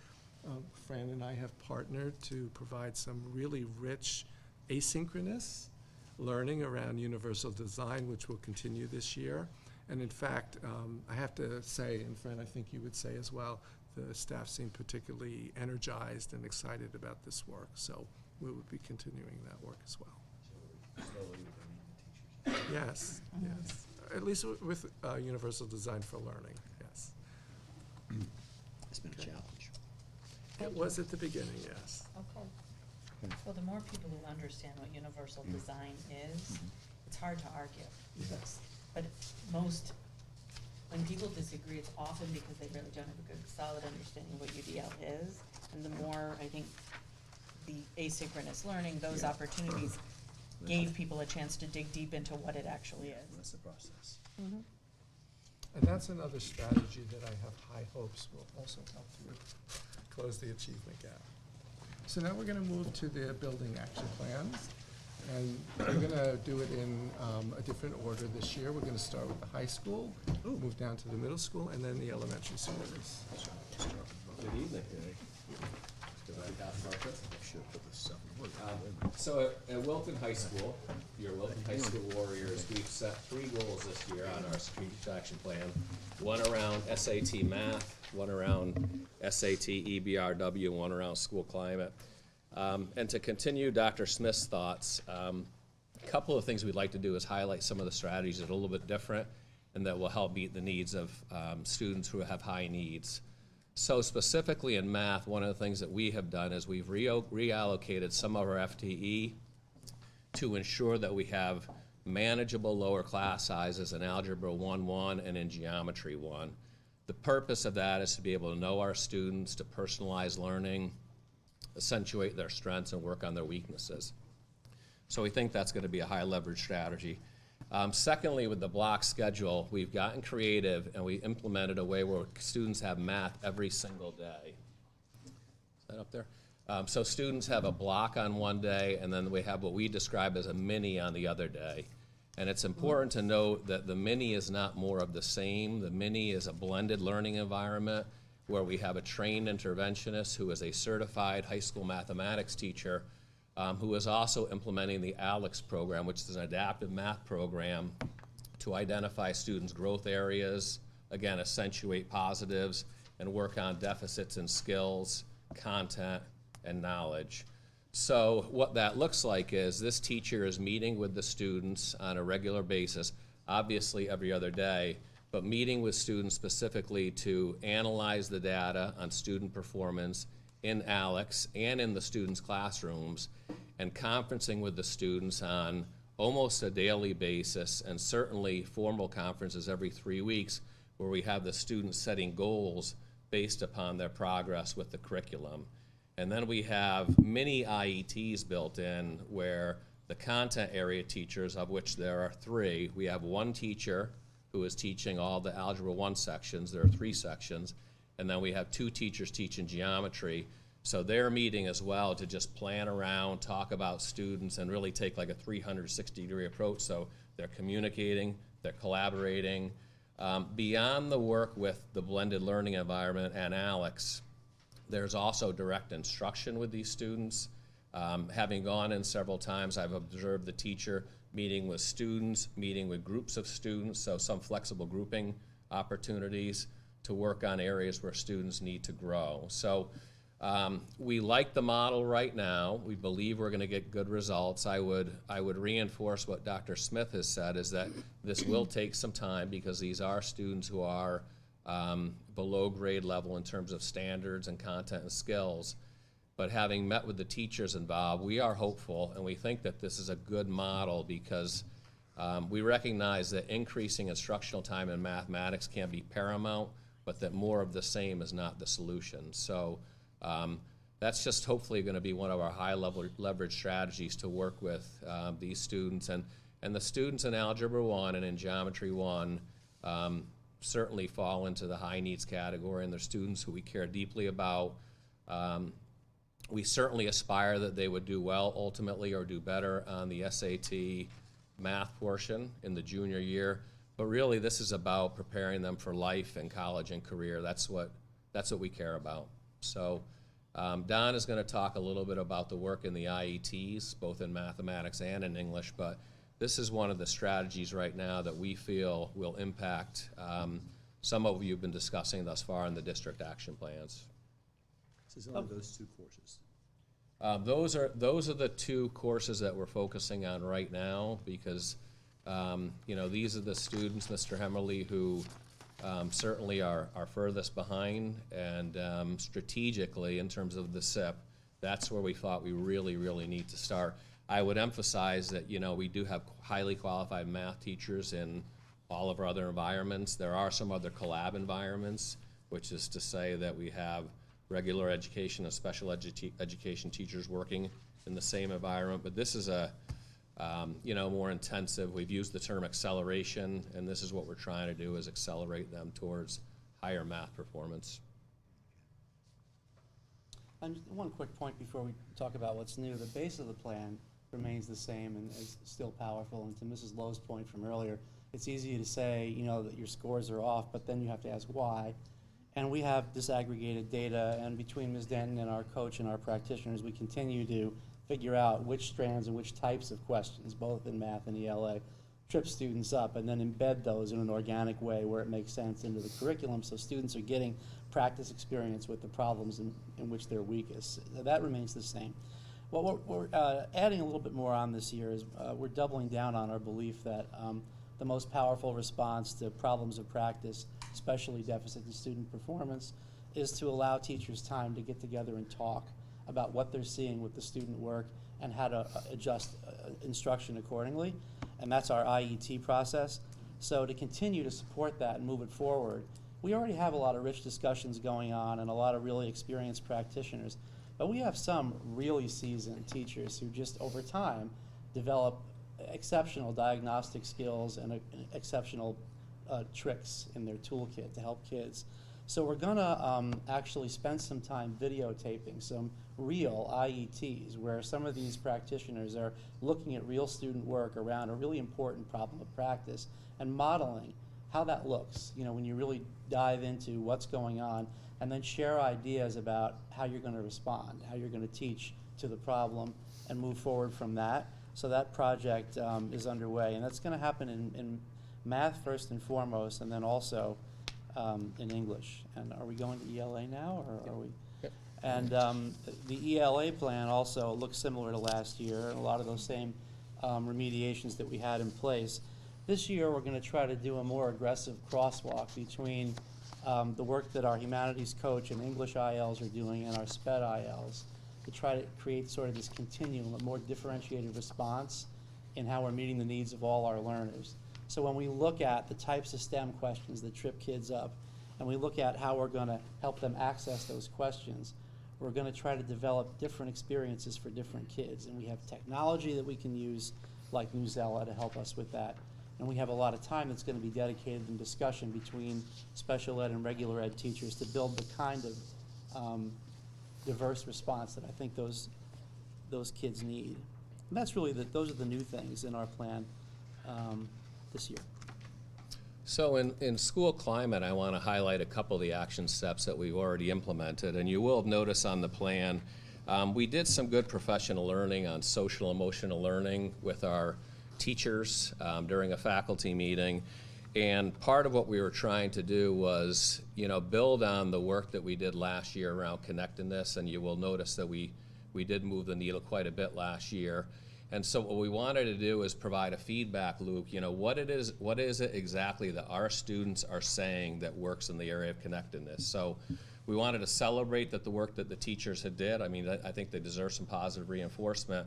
Fran and I have partnered to provide some really rich asynchronous learning around universal design, which will continue this year. And in fact, I have to say, and Fran, I think you would say as well, the staff seem particularly energized and excited about this work. So we will be continuing that work as well. Slowly we're bringing the teachers. Yes, yes. At least with universal design for learning, yes. It's been a challenge. It was at the beginning, yes. Okay. Well, the more people who understand what universal design is, it's hard to argue. Yes. But most, when people disagree, it's often because they really don't have a good, solid understanding of what UDL is. And the more, I think, the asynchronous learning, those opportunities gave people a chance to dig deep into what it actually is. That's the process. And that's another strategy that I have high hopes will also help to close the achievement gap. So now we're going to move to the building action plans. And we're going to do it in a different order this year. We're going to start with the high school, move down to the middle school, and then the elementary schools. Good evening. So at Wilton High School, your Wilton High School Warriors, we've set 3 goals this year on our strategic action plan. One around SAT math, one around SAT EBRW, and one around school climate. And to continue Dr. Smith's thoughts, a couple of things we'd like to do is highlight some of the strategies that are a little bit different and that will help meet the needs of students who have high needs. So specifically in math, one of the things that we have done is we've reallocated some of our FTE to ensure that we have manageable lower class sizes in Algebra 1-1 and in Geometry 1. The purpose of that is to be able to know our students, to personalize learning, accentuate their strengths, and work on their weaknesses. So we think that's going to be a high leverage strategy. Secondly, with the block schedule, we've gotten creative and we implemented a way where students have math every single day. Is that up there? So students have a block on one day, and then we have what we describe as a mini on the other day. And it's important to note that the mini is not more of the same. The mini is a blended learning environment where we have a trained interventionist who is a certified high school mathematics teacher who is also implementing the ALEX program, which is an adaptive math program to identify students' growth areas, again, accentuate positives, and work on deficits in skills, content, and knowledge. So what that looks like is this teacher is meeting with the students on a regular basis obviously every other day, but meeting with students specifically to analyze the data on student performance in ALEX and in the students' classrooms, and conferencing with the students on almost a daily basis, and certainly formal conferences every 3 weeks, where we have the students setting goals based upon their progress with the curriculum. And then we have mini IETs built in where the content area teachers, of which there are 3, we have 1 teacher who is teaching all the Algebra 1 sections, there are 3 sections, and then we have 2 teachers teaching geometry. So they're meeting as well to just plan around, talk about students, and really take like a 360-degree approach. So they're communicating, they're collaborating. Beyond the work with the blended learning environment and ALEX, there's also direct instruction with these students. Having gone in several times, I've observed the teacher meeting with students, meeting with groups of students, so some flexible grouping opportunities to work on areas where students need to grow. So we like the model right now. We believe we're going to get good results. I would reinforce what Dr. Smith has said, is that this will take some time because these are students who are below grade level in terms of standards and content and skills. But having met with the teachers involved, we are hopeful, and we think that this is a good model because we recognize that increasing instructional time in mathematics can be paramount, but that more of the same is not the solution. So that's just hopefully going to be one of our high leverage strategies to work with these students. And the students in Algebra 1 and in Geometry 1 certainly fall into the high needs category, and they're students who we care deeply about. We certainly aspire that they would do well ultimately or do better on the SAT math portion in the junior year. But really this is about preparing them for life and college and career. That's what we care about. So Don is going to talk a little bit about the work in the IETs, both in mathematics and in English, but this is one of the strategies right now that we feel will impact some of what you've been discussing thus far in the district action plans. So it's only those 2 courses? Those are the 2 courses that we're focusing on right now because these are the students, Mr. Hemmerly, who certainly are furthest behind, and strategically in terms of the SIP, that's where we thought we really need to start. I would emphasize that we do have highly qualified math teachers in all of our other environments. There are some other collab environments, which is to say that we have regular education and special education teachers working in the same environment, but this is a more intensive. We've used the term acceleration, and this is what we're trying to do, is accelerate them towards higher math performance. And one quick point before we talk about what's new. The base of the plan remains the same and is still powerful. And to Mrs. Lowe's point from earlier, it's easy to say, that your scores are off, but then you have to ask why. And we have disaggregated data, and between Ms. Denton and our coach and our practitioners, we continue to figure out which strands and which types of questions, both in math and ELA, trip students up, and then embed those in an organic way where it makes sense into the curriculum so students are getting practice experience with the problems in which they're weakest. That remains the same. What we're adding a little bit more on this year is we're doubling down on our belief that the most powerful response to problems of practice, especially deficit in student performance, is to allow teachers time to get together and talk about what they're seeing with the student work and how to adjust instruction accordingly. And that's our IET process. So to continue to support that and move it forward, we already have a lot of rich discussions going on and a lot of really experienced practitioners, but we have some really seasoned teachers who just over time develop exceptional diagnostic skills and exceptional tricks in their toolkit to help kids. So we're gonna actually spend some time videotaping some real IETs where some of these practitioners are looking at real student work around a really important problem of practice and modeling how that looks, when you really dive into what's going on, and then share ideas about how you're going to respond, how you're going to teach to the problem and move forward from that. So that project is underway, and that's going to happen in math first and foremost, and then also in English. And are we going to ELA now, or are we? Yep. And the ELA plan also looks similar to last year, and a lot of those same remediations that we had in place. This year, we're gonna try to do a more aggressive crosswalk between the work that our humanities coach and English ILs are doing and our SPED ILs, to try to create sort of this continuum, a more differentiated response in how we're meeting the needs of all our learners. So when we look at the types of STEM questions that trip kids up, and we look at how we're gonna help them access those questions, we're gonna try to develop different experiences for different kids. And we have technology that we can use, like Newsella, to help us with that. And we have a lot of time that's gonna be dedicated in discussion between special ed and regular ed teachers to build the kind of diverse response that I think those kids need. And that's really those are the new things in our plan this year. So in school climate, I want to highlight a couple of the action steps that we've already implemented. And you will notice on the plan, we did some good professional learning on social emotional learning with our teachers during a faculty meeting. And part of what we were trying to do was, build on the work that we did last year around connectedness. And you will notice that we did move the needle quite a bit last year. And so what we wanted to do is provide a feedback loop, what is it exactly that our students are saying that works in the area of connectedness. So we wanted to celebrate the work that the teachers had did. I mean, I think they deserve some positive reinforcement.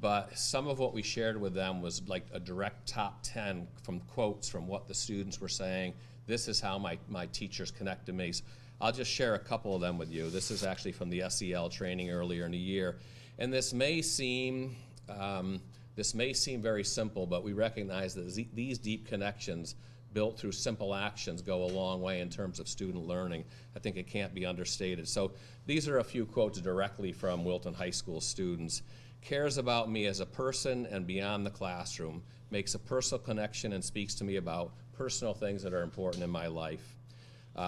But some of what we shared with them was like a direct top 10 from quotes from what the students were saying. This is how my teachers connect to me. So I'll just share a couple of them with you. This is actually from the SEL training earlier in the year. And this may seem very simple, but we recognize that these deep connections built through simple actions go a long way in terms of student learning. I think it can't be understated. So these are a few quotes directly from Wilton High School students. Cares about me as a person and beyond the classroom, makes a personal connection and speaks to me about personal things that are important in my life.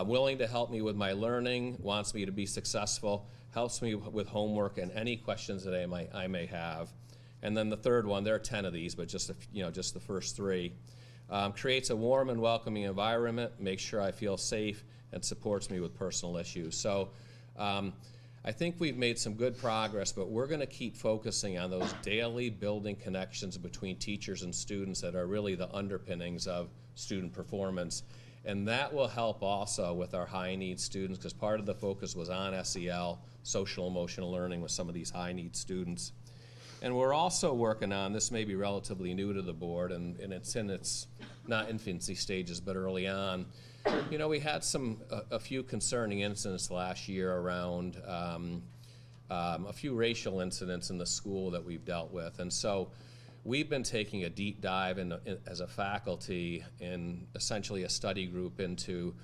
Willing to help me with my learning, wants me to be successful, helps me with homework and any questions that I may have. And then the third one, there are 10 of these, but just the first three. Creates a warm and welcoming environment, makes sure I feel safe, and supports me with personal issues. So I think we've made some good progress, but we're going to keep focusing on those daily building connections between teachers and students that are really the underpinnings of student performance. And that will help also with our high-need students, because part of the focus was on SEL, social emotional learning, with some of these high-need students. And we're also working on, this may be relatively new to the board, and it's in its, not infancy stages, but early on. We had a few concerning incidents last year around a few racial incidents in the school that we've dealt with. And so we've been taking a deep dive as a faculty in essentially a study group into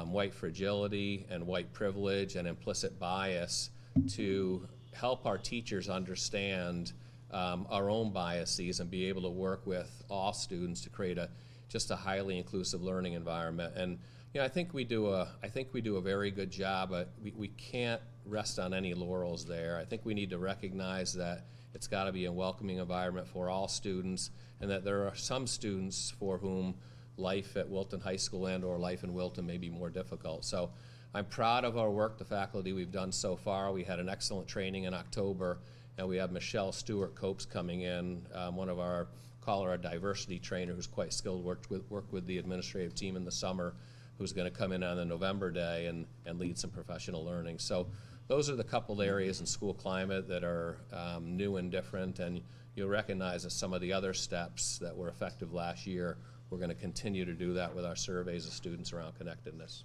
white fragility and white privilege and implicit bias to help our teachers understand our own biases and be able to work with all students to create just a highly inclusive learning environment. And I think we do a very good job, but we can't rest on any laurels there. I think we need to recognize that it's got to be a welcoming environment for all students, and that there are some students for whom life at Wilton High School and or life in Wilton may be more difficult. So I'm proud of our work, the faculty we've done so far. We had an excellent training in October, and we have Michelle Stewart-Copes coming in, one of our, call her a diversity trainer who's quite skilled, worked with the administrative team in the summer, who's going to come in on the November day and lead some professional learning. So those are the couple areas in school climate that are new and different, and you'll recognize that some of the other steps that were effective last year, we're going to continue to do that with our surveys of students around connectedness.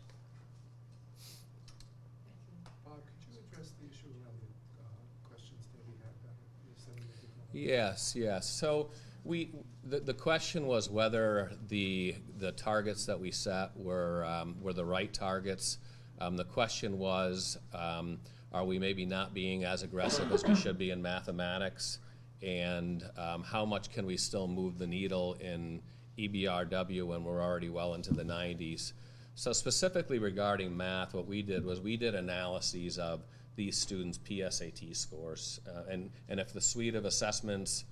Could you address the issue around the questions Debbie had? Yes. So the question was whether the targets that we set were the right targets. The question was, are we maybe not being as aggressive as we should be in mathematics? And how much can we still move the needle in EBRW when we're already well into the 90s? So specifically regarding math, what we did was we did analyses of these students' PSAT scores. And if the suite of assessments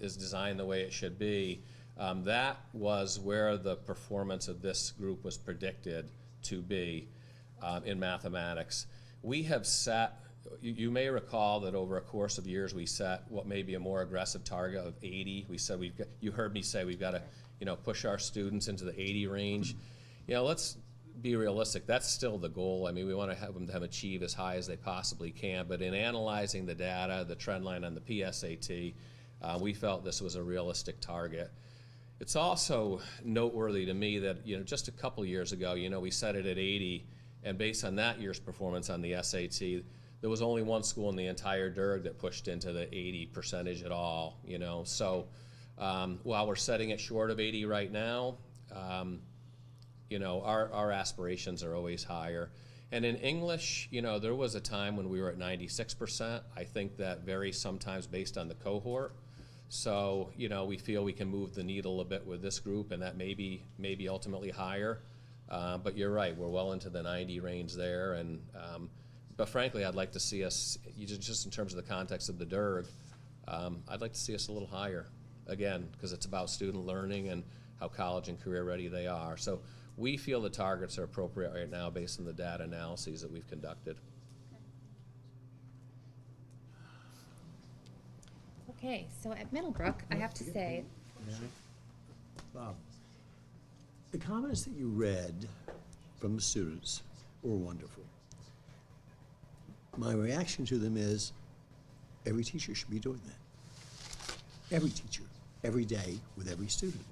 is designed the way it should be, that was where the performance of this group was predicted to be in mathematics. We have set, you may recall that over a course of years we set what may be a more aggressive target of 80. We said you heard me say we've got to push our students into the 80 range. Let's be realistic. That's still the goal. I mean, we want to have them achieve as high as they possibly can. But in analyzing the data, the trend line on the PSAT, we felt this was a realistic target. It's also noteworthy to me that, just a couple years ago, we set it at 80, and based on that year's performance on the SAT, there was only one school in the entire DERG that pushed into the 80% at all, So while we're setting it short of 80 right now, our aspirations are always higher. And in English, there was a time when we were at 96%. I think that varies sometimes based on the cohort. So, we feel we can move the needle a bit with this group, and that may be ultimately higher. But you're right, we're well into the 90 range there. And but frankly, I'd like to see us, just in terms of the context of the DERG, I'd like to see us a little higher, again, because it's about student learning and how college and career ready they are. So we feel the targets are appropriate right now based on the data analyses that we've conducted. Okay, so at Middlebrook, I have to say, Bob, the comments that you read from the students were wonderful. My reaction to them is every teacher should be doing that. Every teacher, every day, with every student.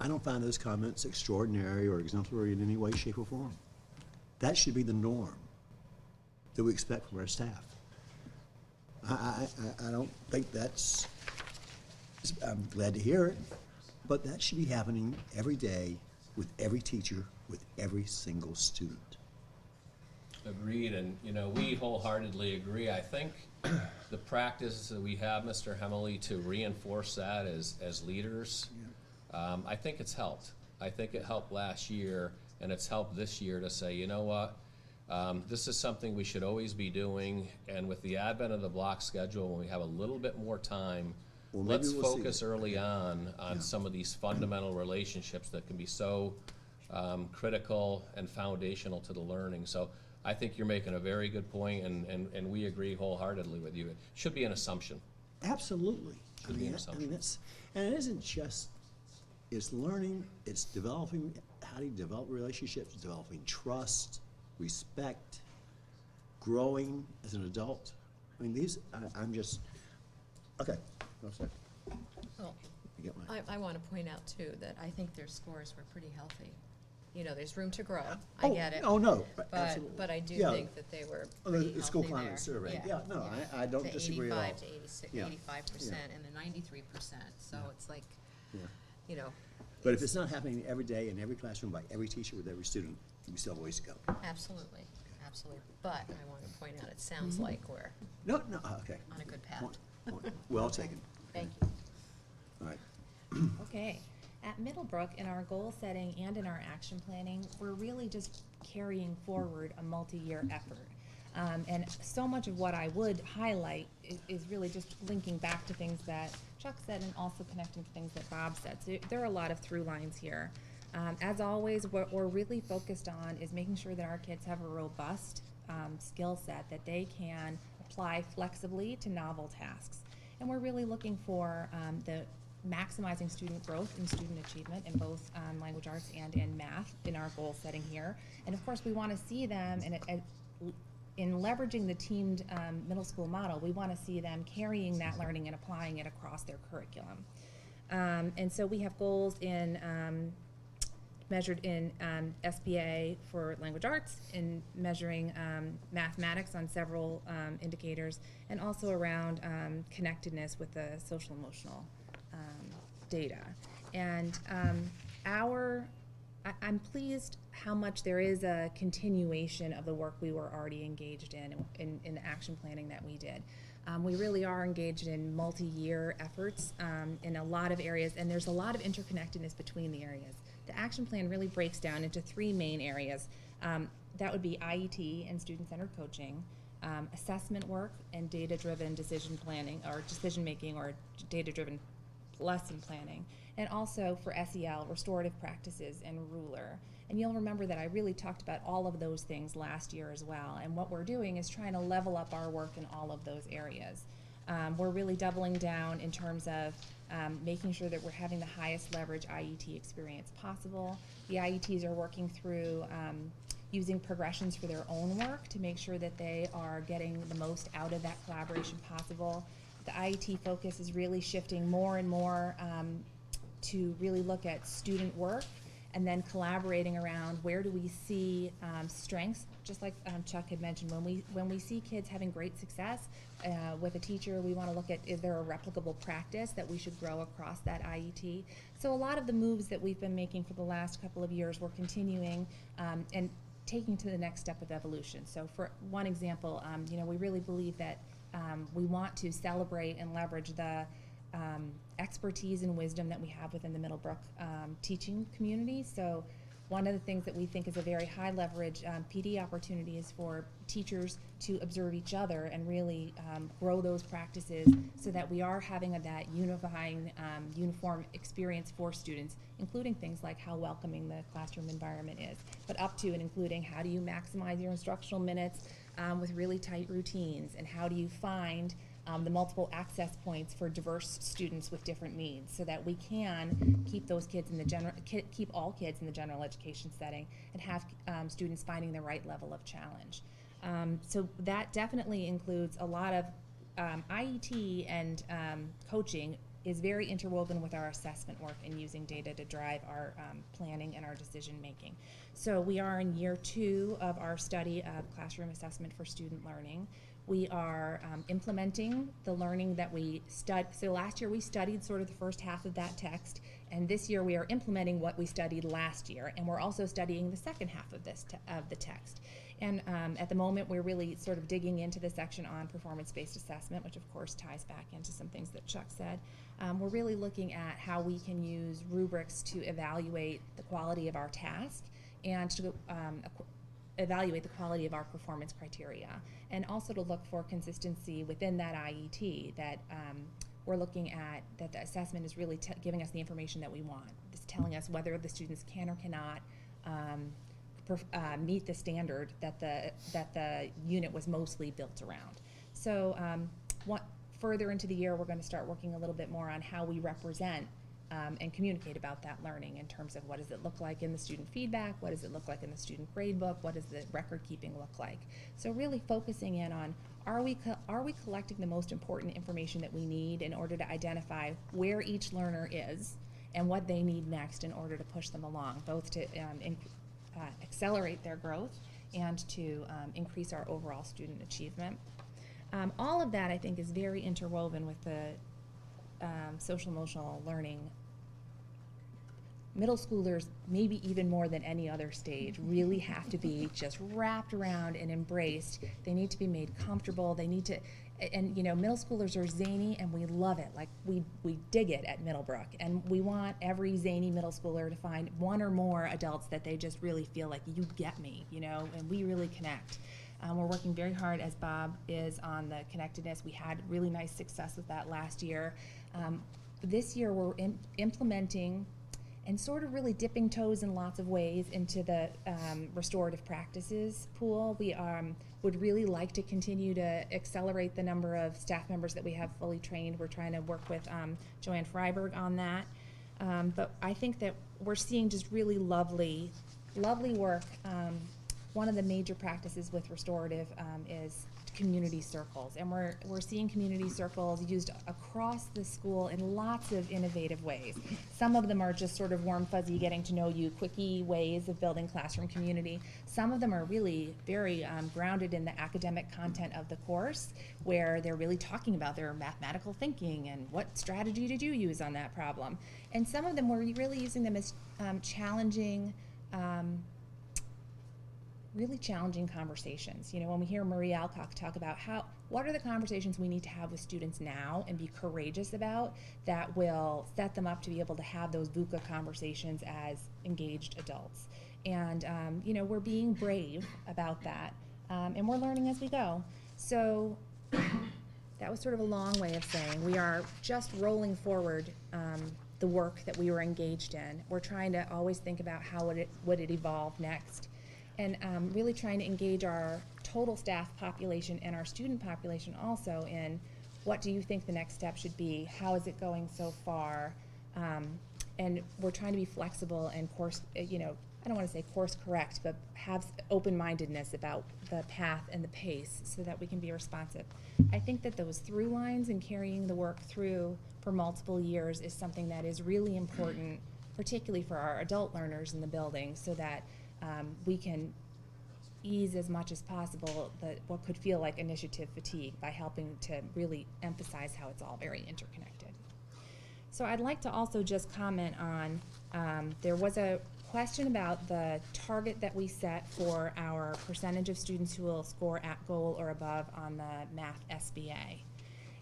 I don't find those comments extraordinary or exemplary in any way, shape, or form. That should be the norm that we expect from our staff. I don't think that's, I'm glad to hear it, but that should be happening every day with every teacher, with every single student. Agreed, and we wholeheartedly agree. I think the practice that we have, Mr. Hemley, to reinforce that as leaders, I think it's helped. I think it helped last year, and it's helped this year to say, you know what, this is something we should always be doing, and with the advent of the block schedule, when we have a little bit more time, Well, let's we'll focus see. early on some of these fundamental relationships that can be so critical and foundational to the learning. So I think you're making a very good point, and we agree wholeheartedly with you. It should be an assumption. Absolutely. Should be an assumption. That's, and it isn't just, it's learning, it's developing, how do you develop relationships, developing trust, respect, growing as an adult. I mean, these, I'm just, okay, no sir. Well, You get my, I want to point out too that I think their scores were pretty healthy. There's room to grow. I get it. Oh, no, absolutely. But I do Yeah. think that they were Oh, pretty the school healthy climate there. survey. Yeah, no, I don't disagree at all. The 85 to 86, Yeah. 85% and the 93%. So it's like, Yeah. But if it's not happening every day in every classroom by every teacher with every student, we still have a ways to go. absolutely, absolutely. But I want to point out, it sounds like we're No, okay. on a good path. Well taken. thank you. All right. Okay. At Middlebrook, in our goal setting and in our action planning, we're really just carrying forward a multi-year effort. And so much of what I would highlight is really just linking back to things that Chuck said and also connecting to things that Bob said. So there are a lot of through lines here. As always, what we're really focused on is making sure that our kids have a robust skill set that they can apply flexibly to novel tasks. And we're really looking for the maximizing student growth and student achievement in both language arts and in math in our goal setting here. And of course, we want to see them in leveraging the teamed middle school model, we want to see them carrying that learning and applying it across their curriculum. And so we have goals in measured in SBA for language arts, in measuring mathematics on several indicators, and also around connectedness with the social emotional data. And I'm pleased how much there is a continuation of the work we were already engaged in the action planning that we did. We really are engaged in multi-year efforts in a lot of areas, and there's a lot of interconnectedness between the areas. The action plan really breaks down into three main areas. That would be IET and student-centered coaching, assessment work, and data-driven decision planning, or decision-making, or data-driven lesson planning, and also for SEL, restorative practices, and ruler. And you'll remember that I really talked about all of those things last year as well, and what we're doing is trying to level up our work in all of those areas. We're really doubling down in terms of making sure that we're having the highest leverage IET experience possible. The IETs are working through using progressions for their own work to make sure that they are getting the most out of that collaboration possible. The IET focus is really shifting more and more to really look at student work and then collaborating around where do we see strengths, just like Chuck had mentioned, when we see kids having great success with a teacher, we want to look at, is there a replicable practice that we should grow across that IET? So a lot of the moves that we've been making for the last couple of years, we're continuing and taking to the next step of evolution. So for one example, you know, we really believe that we want to celebrate and leverage the expertise and wisdom that we have within the Middlebrook teaching community. So one of the things that we think is a very high leverage PD opportunity is for teachers to observe each other and really grow those practices so that we are having that unifying, uniform experience for students, including things like how welcoming the classroom environment is, but up to and including how do you maximize your instructional minutes with really tight routines, and how do you find the multiple access points for diverse students with different needs, so that we can keep those kids in the keep all kids in the general education setting and have students finding the right level of challenge. So that definitely includes a lot of IET, and coaching is very interwoven with our assessment work and using data to drive our planning and our decision making. So we are in year 2 of our study of classroom assessment for student learning. We are implementing the learning that we studied. So last year we studied sort of the first half of that text, and this year we are implementing what we studied last year, and we're also studying the second half of this of the text. And at the moment we're really sort of digging into the section on performance-based assessment, which of course ties back into some things that Chuck said. We're really looking at how we can use rubrics to evaluate the quality of our task and to evaluate the quality of our performance criteria, and also to look for consistency within that IET, that we're looking at, that the assessment is really giving us the information that we want. It's telling us whether the students can or cannot meet the standard that the unit was mostly built around. So further into the year, we're going to start working a little bit more on how we represent and communicate about that learning in terms of what does it look like in the student feedback, what does it look like in the student grade book, what does the record keeping look like. So really focusing in on, are we collecting the most important information that we need in order to identify where each learner is and what they need next in order to push them along, both to accelerate their growth and to increase our overall student achievement. All of that, I think, is very interwoven with the social emotional learning. Middle schoolers, maybe even more than any other stage, really have to be just wrapped around and embraced. They need to be made comfortable. They need to, and you know, middle schoolers are zany, and we love it. Like we dig it at Middlebrook, and we want every zany middle schooler to find one or more adults that they just really feel like, you get me, you know, and we really connect. We're working very hard, as Bob is, on the connectedness. We had really nice success with that last year. This year we're implementing and sort of really dipping toes in lots of ways into the restorative practices pool. We would really like to continue to accelerate the number of staff members that we have fully trained. We're trying to work with Joanne Freiberg on that. But I think that we're seeing just really lovely work. One of the major practices with restorative is community circles, and we're seeing community circles used across the school in lots of innovative ways. Some of them are just sort of warm, fuzzy, getting to know you, quickie ways of building classroom community. Some of them are really very grounded in the academic content of the course, where they're really talking about their mathematical thinking and what strategy did you use on that problem. And some of them, we're really using them as challenging, really challenging conversations. You know, when we hear Marie Alcock talk about what are the conversations we need to have with students now and be courageous about, that will set them up to be able to have those VUCA conversations as engaged adults. And, you know, we're being brave about that, and we're learning as we go. So that was sort of a long way of saying we are just rolling forward the work that we were engaged in. We're trying to always think about how would it evolve next. And really trying to engage our total staff population and our student population also in what do you think the next step should be? How is it going so far? And we're trying to be flexible and course, you know, I don't want to say course correct, but have open-mindedness about the path and the pace so that we can be responsive. I think that those through lines and carrying the work through for multiple years is something that is really important, particularly for our adult learners in the building, so that we can ease as much as possible what could feel like initiative fatigue by helping to really emphasize how it's all very interconnected. So I'd like to also just comment on, there was a question about the target that we set for our percentage of students who will score at goal or above on the math SBA.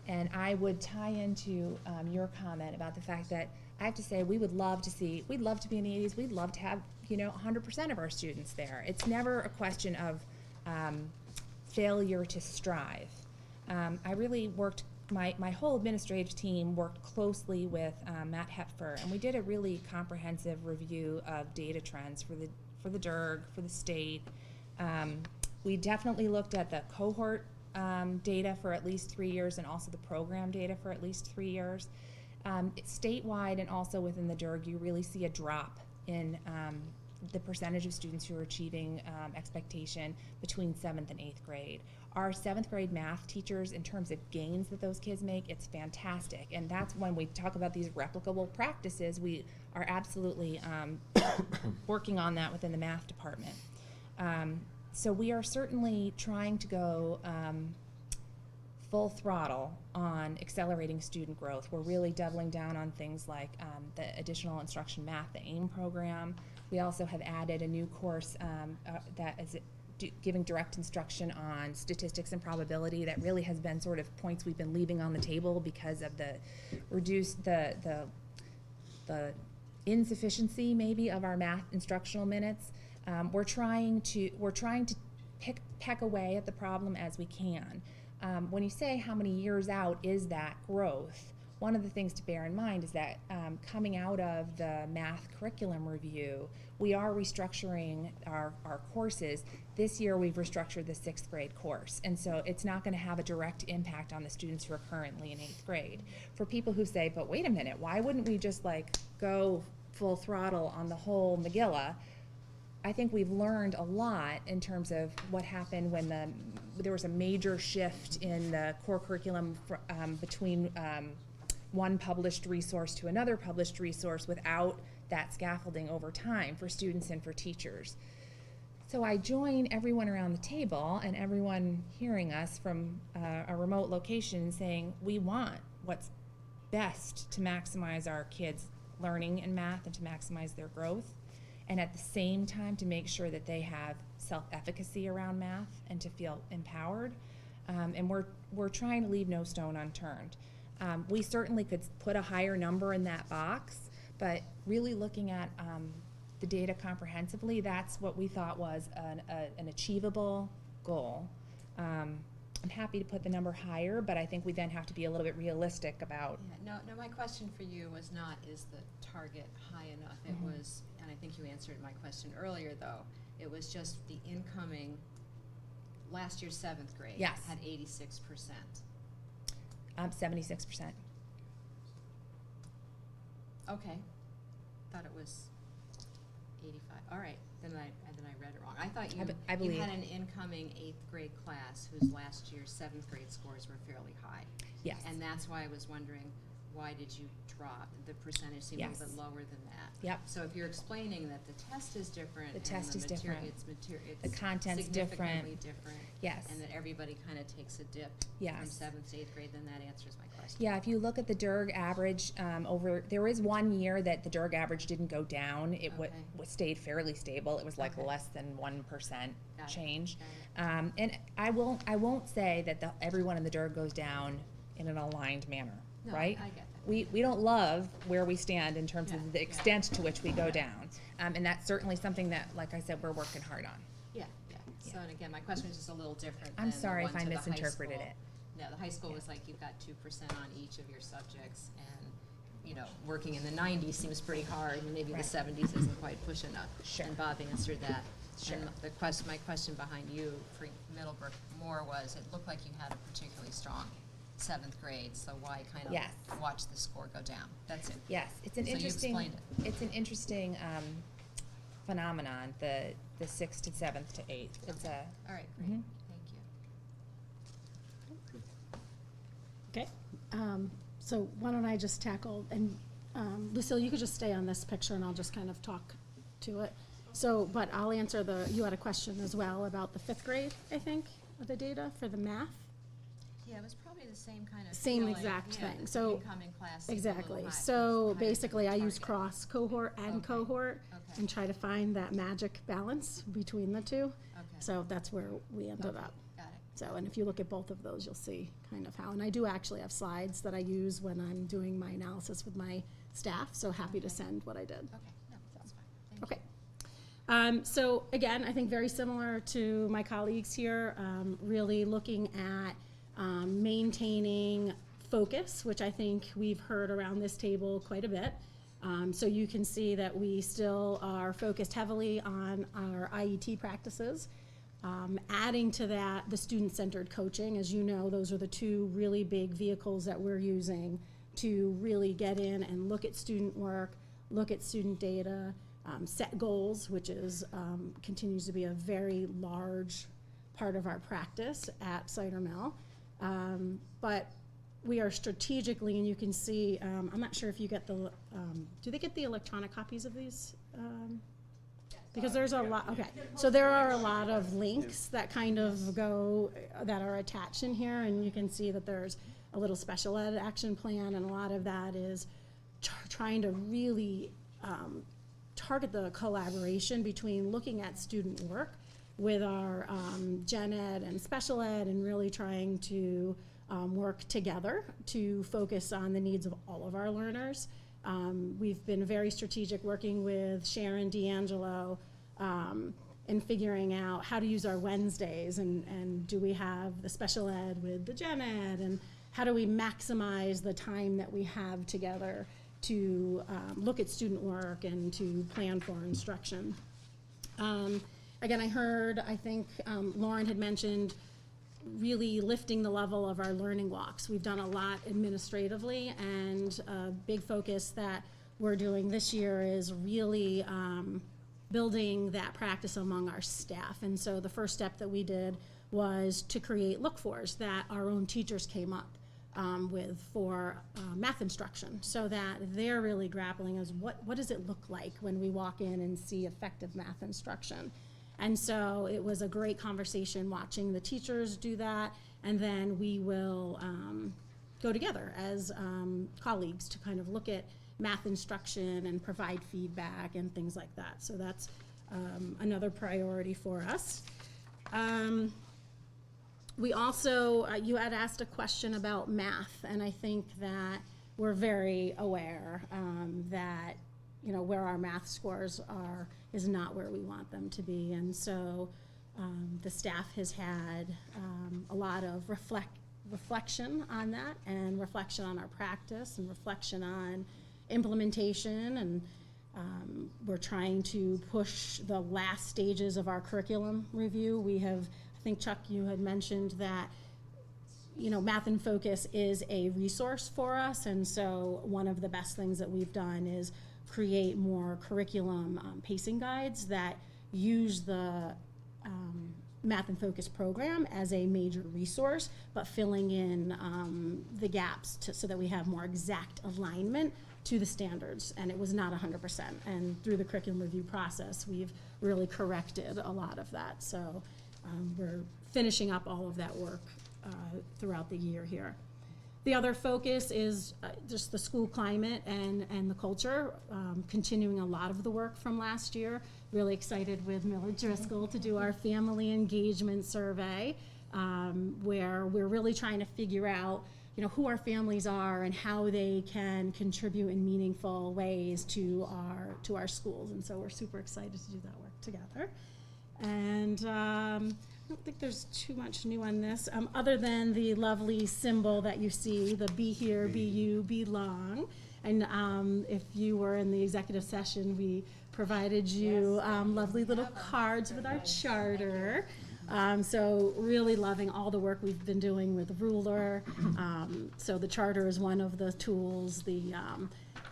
And I would tie into your comment about the fact that I have to say we'd love to be in the 80s, we'd love to have, you know, 100% of our students there. It's never a question of failure to strive. I really worked, my whole administrative team worked closely with Matt Hepfer, and we did a really comprehensive review of data trends for the DIRG, for the state. We definitely looked at the cohort data for at least 3 years and also the program data for at least 3 years. Statewide and also within the DIRG, you really see a drop in the percentage of students who are achieving expectation between 7th and 8th grade. Our 7th grade math teachers, in terms of gains that those kids make, it's fantastic. And that's when we talk about these replicable practices, we are absolutely working on that within the math department. So we are certainly trying to go full throttle on accelerating student growth. We're really doubling down on things like the additional instruction math, the AIM program. We also have added a new course that is giving direct instruction on statistics and probability. That really has been sort of points we've been leaving on the table because of the the insufficiency maybe of our math instructional minutes. We're trying to peck away at the problem as we can. When you say how many years out is that growth, one of the things to bear in mind is that coming out of the math curriculum review, we are restructuring our courses. This year we've restructured the 6th grade course, and so it's not going to have a direct impact on the students who are currently in 8th grade. For people who say, but wait a minute, why wouldn't we just like go full throttle on the whole Megillah? I think we've learned a lot in terms of what happened when there was a major shift in the core curriculum between one published resource to another published resource without that scaffolding over time for students and for teachers. So I join everyone around the table and everyone hearing us from a remote location saying we want what's best to maximize our kids' learning in math and to maximize their growth, and at the same time to make sure that they have self-efficacy around math and to feel empowered. And we're trying to leave no stone unturned. We certainly could put a higher number in that box, but really looking at the data comprehensively, that's what we thought was an achievable goal. I'm happy to put the number higher, but I think we then have to be a little bit realistic about. Yeah, no, my question for you was not, is the target high enough? It was, and I think you answered my question earlier though, it was just the incoming, last year's 7th grade Yes. had 86%. 76%. Okay, thought it was 85. All right, then I read it wrong. I thought I believe. you had an incoming 8th grade class whose last year's 7th grade scores were fairly high. Yes. And that's why I was wondering, why did you drop? The percentage seemed a little bit lower than that. Yep. So if you're explaining that the test is different, The and test is different. it's The content's significantly different. different, Yes. and that everybody kind of takes a dip Yes. from 7th to 8th grade, then that answers my question. Yeah, if you look at the DIRG average there is one year that the DIRG average didn't go down. It stayed fairly stable. It was like less than 1% change. And I won't say that everyone in the DIRG goes down in an aligned manner, No, right? I get that. We don't love where we stand in terms of the extent to which we go down. And that's certainly something that, like I said, we're working hard on. Yeah. So, and again, my question is just a little different I'm than the sorry if one I to the high misinterpreted school. it. No, the high school was like you've got 2% on each of your subjects, and, you know, working in the 90s seems pretty hard, and maybe the 70s isn't quite push enough. Sure. And Bob answered that. Sure. And my question behind you for Middlebrook more was, it looked like you had a particularly strong seventh grade, so why kind of Yes. watch the score go down? That's it. Yes, it's an So you interesting, explained it. it's an interesting phenomenon, the 6th to 7th to 8th. It's a, All right, great, Mhm. thank you. Okay, so why don't I just tackle, and Lucille, you could just stay on this picture and I'll just kind of talk to it. So, but I'll answer you had a question as well about the 5th grade, I think, of the data for the math. Yeah, it was probably the same kind of Same feeling, exact yeah, thing, the so. incoming class seemed a little Exactly, high- so higher than basically I the use target. cross cohort and Okay. cohort Okay. and try to find that magic balance between the two. Okay. So that's where we ended Okay, up. got it. So, and if you look at both of those, you'll see kind of how, and I do actually have slides that I use when I'm doing my analysis with my staff, so happy to send what I did. Okay, no, that's fine, thank you. Okay. So again, I think very similar to my colleagues here, really looking at maintaining focus, which I think we've heard around this table quite a bit. So you can see that we still are focused heavily on our IET practices. Adding to that, the student-centered coaching. As you know, those are the two really big vehicles that we're using to really get in and look at student work, look at student data, set goals, which is continues to be a very large part of our practice at Cider Mill. But we are strategically, and you can see, I'm not sure if you get the, do they get the electronic copies of these? Because there's a lot, okay. So there are a lot of links that kind of go, that are attached in here, and you can see that there's a little special ed action plan, and a lot of that is trying to really target the collaboration between looking at student work with our gen ed and special ed, and really trying to work together to focus on the needs of all of our learners. We've been very strategic working with Sharon D'Angelo in figuring out how to use our Wednesdays, and do we have the special ed with the gen ed, and how do we maximize the time that we have together to look at student work and to plan for instruction. Again, I think Lauren had mentioned really lifting the level of our learning walks. We've done a lot administratively, and a big focus that we're doing this year is really building that practice among our staff. And so the first step that we did was to create look-fors that our own teachers came up with for math instruction, so that they're really grappling as what does it look like when we walk in and see effective math instruction. And so it was a great conversation watching the teachers do that, and then we will go together as colleagues to kind of look at math instruction and provide feedback and things like that. So that's another priority for us. We also, you had asked a question about math, and I think that we're very aware that, you know, where our math scores are is not where we want them to be. And so the staff has had a lot of reflection on that, and reflection on our practice, and reflection on implementation, and we're trying to push the last stages of our curriculum review. We have, I think, Chuck, you had mentioned that, you know, Math in Focus is a resource for us, and so one of the best things that we've done is create more curriculum pacing guides that use the Math in Focus program as a major resource, but filling in the gaps so that we have more exact alignment to the standards. And it was not 100%. And through the curriculum review process, we've really corrected a lot of that. So we're finishing up all of that work throughout the year here. The other focus is just the school climate and the culture, continuing a lot of the work from last year. Really excited with Millard Driscoll to do our family engagement survey, where we're really trying to figure out, you know, who our families are and how they can contribute in meaningful ways to our schools. And so we're super excited to do that work together. And I don't think there's too much new on this, other than the lovely symbol that you see, the be here, be you, belong. And if you were in the executive session, we provided you lovely little cards with our charter. So really loving all the work we've been doing with Ruler. So the charter is one of the tools.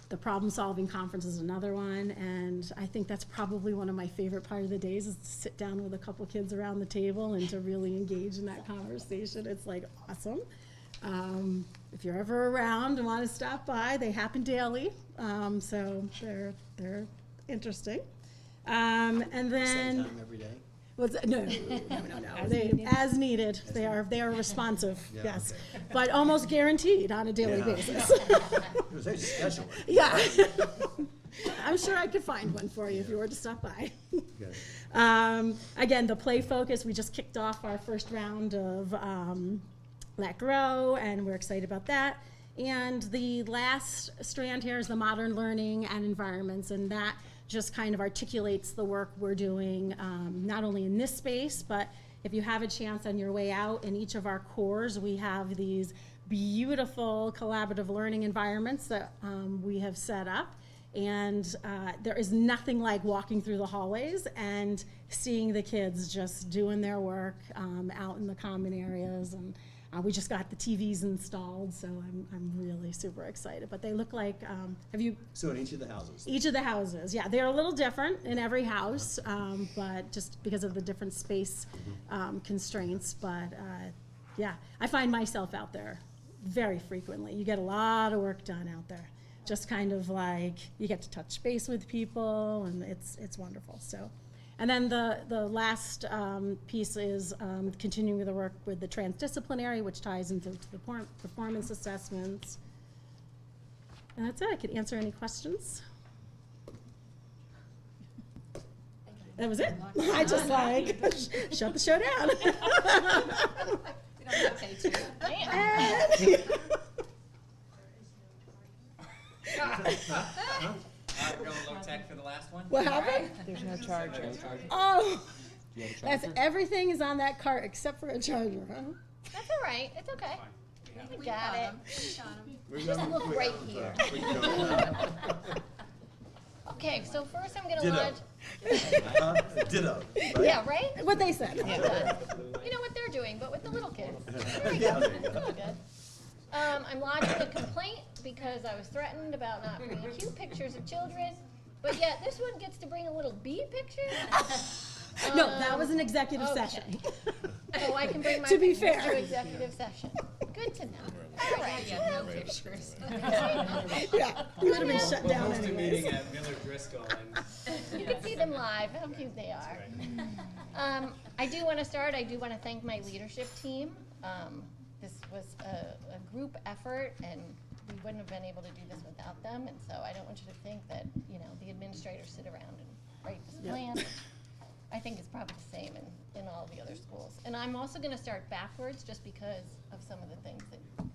The problem-solving conference is another one, and I think that's probably one of my favorite part of the days is to sit down with a couple kids around the table and to really engage in that conversation. It's like awesome. If you're ever around and want to stop by, they happen daily, so they're interesting. And then Same time every day? no. As needed. They are responsive, Yeah, yes, okay. but almost guaranteed on a daily basis. It was very scheduled. Yeah. I'm sure I could find one for you if you were to stop by. Again, the play focus, we just kicked off our first round of Let Grow, and we're excited about that. And the last strand here is the modern learning and environments, and that just kind of articulates the work we're doing, not only in this space, but if you have a chance on your way out, in each of our cores, we have these beautiful collaborative learning environments that we have set up. And there is nothing like walking through the hallways and seeing the kids just doing their work out in the common areas. And we just got the TVs installed, so I'm really super excited. But they look like, have you? So in each of the houses? Each of the houses, yeah. They're a little different in every house, but just because of the different space constraints. But yeah, I find myself out there very frequently. You get a lot of work done out there. Just kind of like, you get to touch base with people, and it's wonderful, so. And then the last piece is continuing the work with the transdisciplinary, which ties into the performance assessments. And that's it. I could answer any questions. That was it. I just like shut the show down. We don't have to pay too. We're going low tech for the last one. What happened? There's no charger. Oh, Do you have a that's charger? everything is on that cart except for a charger, huh? That's all right, it's okay. We got it. We're Just gonna- look we're right gonna- here. we can go. Okay, so first I'm gonna Ditto. launch. Ditto. Yeah, right? What they said. You know what they're doing, but with the little kids. There we Yeah, go. there you go. Really good. I'm lodging a complaint because I was threatened about not bringing cute pictures of children, but yet this one gets to bring a little bee picture? No, that was an executive okay. session. So I can bring my To be pictures fair. to executive session. Good to know. All right. Yeah, no pictures. Yeah, you would have been shut down Host a anyways. meeting at Miller Driscoll and You can see them live, how cute they are. I do want to thank my leadership team. This was a group effort, and we wouldn't have been able to do this without them, and so I don't want you to think that, the administrators sit around and write this plan. I think it's probably the same in all the other schools. And I'm also gonna start backwards, just because of some of the things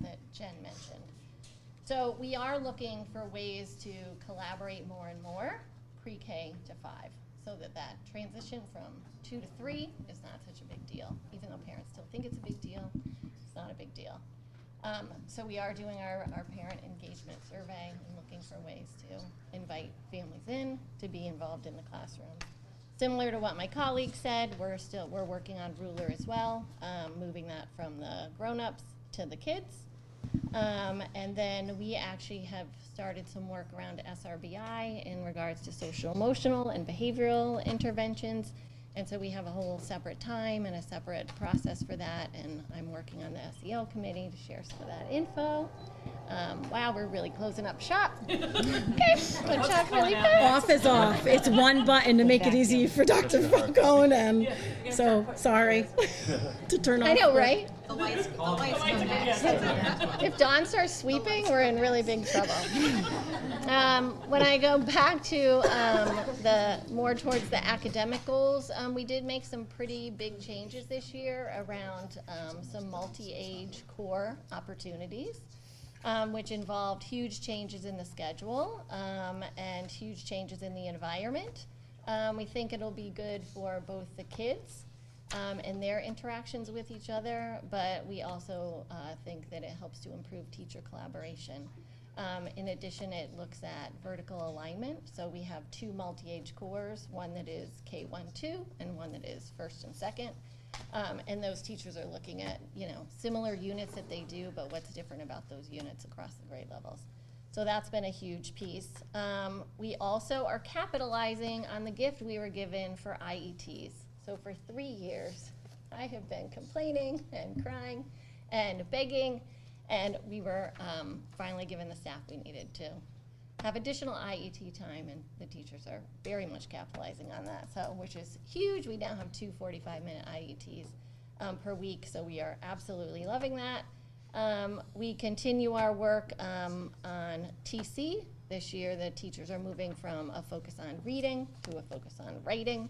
that Jen mentioned. So we are looking for ways to collaborate more and more, pre-K to 5, so that transition from 2 to 3 is not such a big deal. Even though parents still think it's a big deal, it's not a big deal. So we are doing our parent engagement survey and looking for ways to invite families in to be involved in the classroom. Similar to what my colleague said, we're working on Ruler as well, moving that from the grown-ups to the kids. And then we actually have started some work around SRBI in regards to social, emotional, and behavioral interventions. And so we have a whole separate time and a separate process for that, and I'm working on the SEL committee to share some of that info. Wow, we're really closing up shop. Okay, good talk really fast. Off is off. It's one button to make it easy for Dr. Falcone, and so, sorry to turn off. I know, the- right? The lights come back. If Dawn starts sweeping, we're in really big trouble. When I go back to the more towards the academic goals, we did make some pretty big changes this year around some multi-age core opportunities, which involved huge changes in the schedule and huge changes in the environment. We think it'll be good for both the kids and their interactions with each other, but we also think that it helps to improve teacher collaboration. In addition, it looks at vertical alignment. So we have 2 multi-age cores, one that is K1-2 and one that is first and second. And those teachers are looking at, you know, similar units that they do, but what's different about those units across the grade levels. So that's been a huge piece. We also are capitalizing on the gift we were given for IETs. So for 3 years, I have been complaining and crying and begging, and we were finally given the staff we needed to have additional IET time, and the teachers are very much capitalizing on that, so, which is huge. We now have 2 45-minute IETs per week, so we are absolutely loving that. We continue our work on TC. This year, the teachers are moving from a focus on reading to a focus on writing.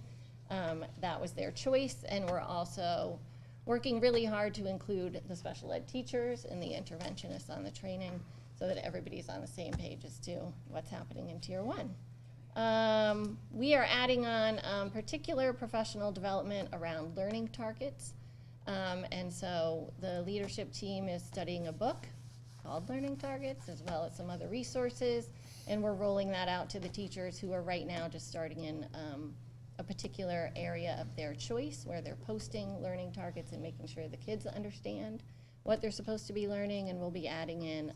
That was their choice, and we're also working really hard to include the special ed teachers and the interventionists on the training so that everybody's on the same page as to what's happening in Tier 1. We are adding on particular professional development around learning targets. And so the leadership team is studying a book called Learning Targets, as well as some other resources, and we're rolling that out to the teachers who are right now just starting in a particular area of their choice where they're posting learning targets and making sure the kids understand what they're supposed to be learning, and we'll be adding in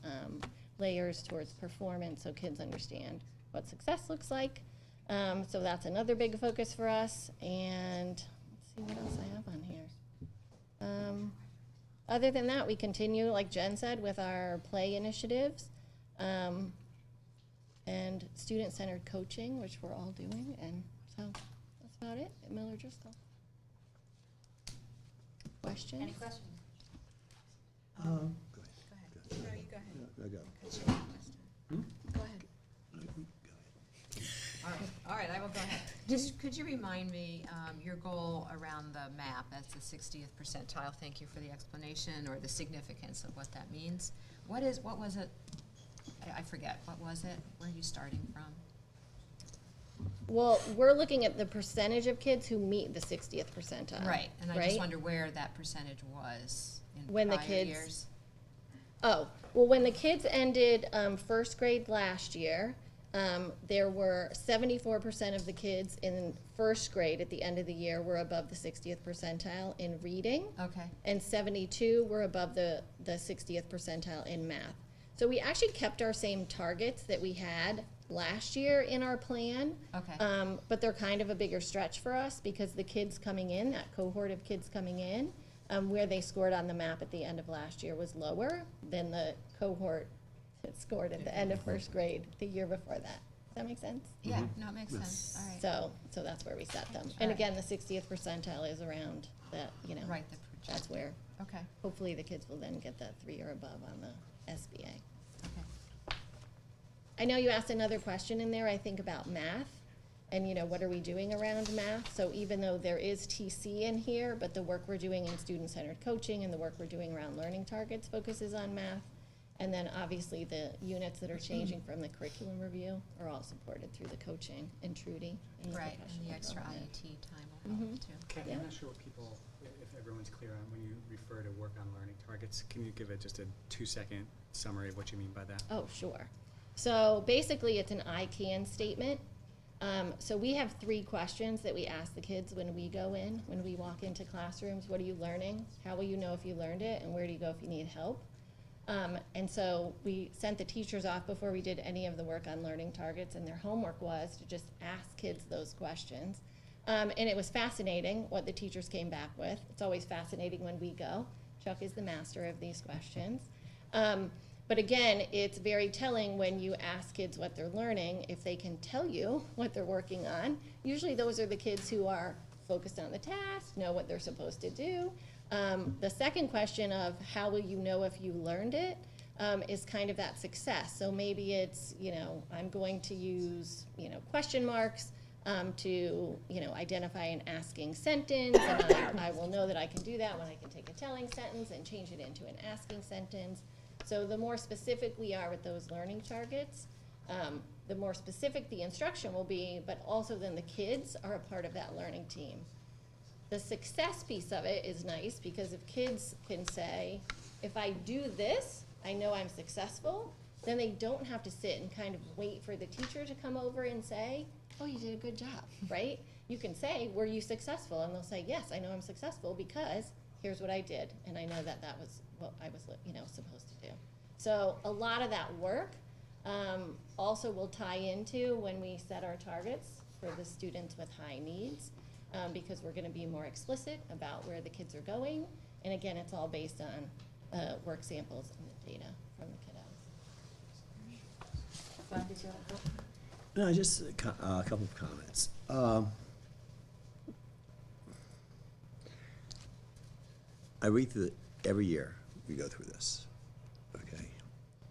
layers towards performance so kids understand what success looks like. So that's another big focus for us, and let's see what else I have on here. Other than that, we continue, like Jen said, with our play initiatives and student-centered coaching, which we're all doing, and so that's about it at Miller Driscoll. Questions? Any questions? Go ahead. Go ahead. No, you go ahead. I go. Because you have a question. Go ahead. All right, I will go ahead. Just, could you remind me, your goal around the map, that's the 60th percentile, thank you for the explanation, or the significance of what that means. What was it? I forget, what was it? Where are you starting from? Well, we're looking at the percentage of kids who meet the 60th percentile. Right, and I right? just wonder where that percentage was in When the prior kids- years. Oh, well, when the kids ended first grade last year, there were 74% of the kids in first grade at the end of the year were above the 60th percentile in reading. Okay. And 72 were above the 60th percentile in math. So we actually kept our same targets that we had last year in our plan. Okay. But they're kind of a bigger stretch for us because the kids coming in, that cohort of kids coming in, where they scored on the map at the end of last year was lower than the cohort that scored at the end of first grade the year before that. Does that make sense? Yeah, no, it makes sense, all right. So that's where we set them. All And right. again, the 60th percentile is around that, you know. Right, That's where. Okay. Hopefully the kids will then get that 3 or above on the SBA. Okay. I know you asked another question in there, I think, about math. And, you know, what are we doing around math? So even though there is TC in here, but the work we're doing in student-centered coaching and the work we're doing around learning targets focuses on math. And then obviously the units that are changing from the curriculum review are all supported through the coaching and Trudy. And the Right, and professional the extra development. IET time will help too. Okay, Yeah. I'm not sure what people, if everyone's clear on when you refer to work on learning targets. Can you give it just a 2-second summary of what you mean by that? Oh, sure. So basically, it's an I can statement. So we have 3 questions that we ask the kids when we go in, when we walk into classrooms. What are you learning? How will you know if you learned it? And where do you go if you need help? And so we sent the teachers off before we did any of the work on learning targets, and their homework was to just ask kids those questions. And it was fascinating what the teachers came back with. It's always fascinating when we go. Chuck is the master of these questions. But again, it's very telling when you ask kids what they're learning, if they can tell you what they're working on. Usually those are the kids who are focused on the task, know what they're supposed to do. The second question of how will you know if you learned it is kind of that success. So maybe it's, you know, I'm going to use, you know, question marks to, you know, identify an asking sentence, and I will know that I can do that when I can take a telling sentence and change it into an asking sentence. So the more specific we are with those learning targets, the more specific the instruction will be, but also then the kids are a part of that learning team. The success piece of it is nice because if kids can say, if I do this, I know I'm successful, then they don't have to sit and kind of wait for the teacher to come over and say, oh, you did a good job, right? you can say, were you successful? And they'll say, yes, I know I'm successful because here's what I did, and I know that that was what I was, supposed to do. So a lot of that work also will tie into when we set our targets for the students with high needs, because we're gonna be more explicit about where the kids are going. And again, it's all based on work samples and the data from the kiddos. No, just a couple of comments. I read through every year we go through this, okay?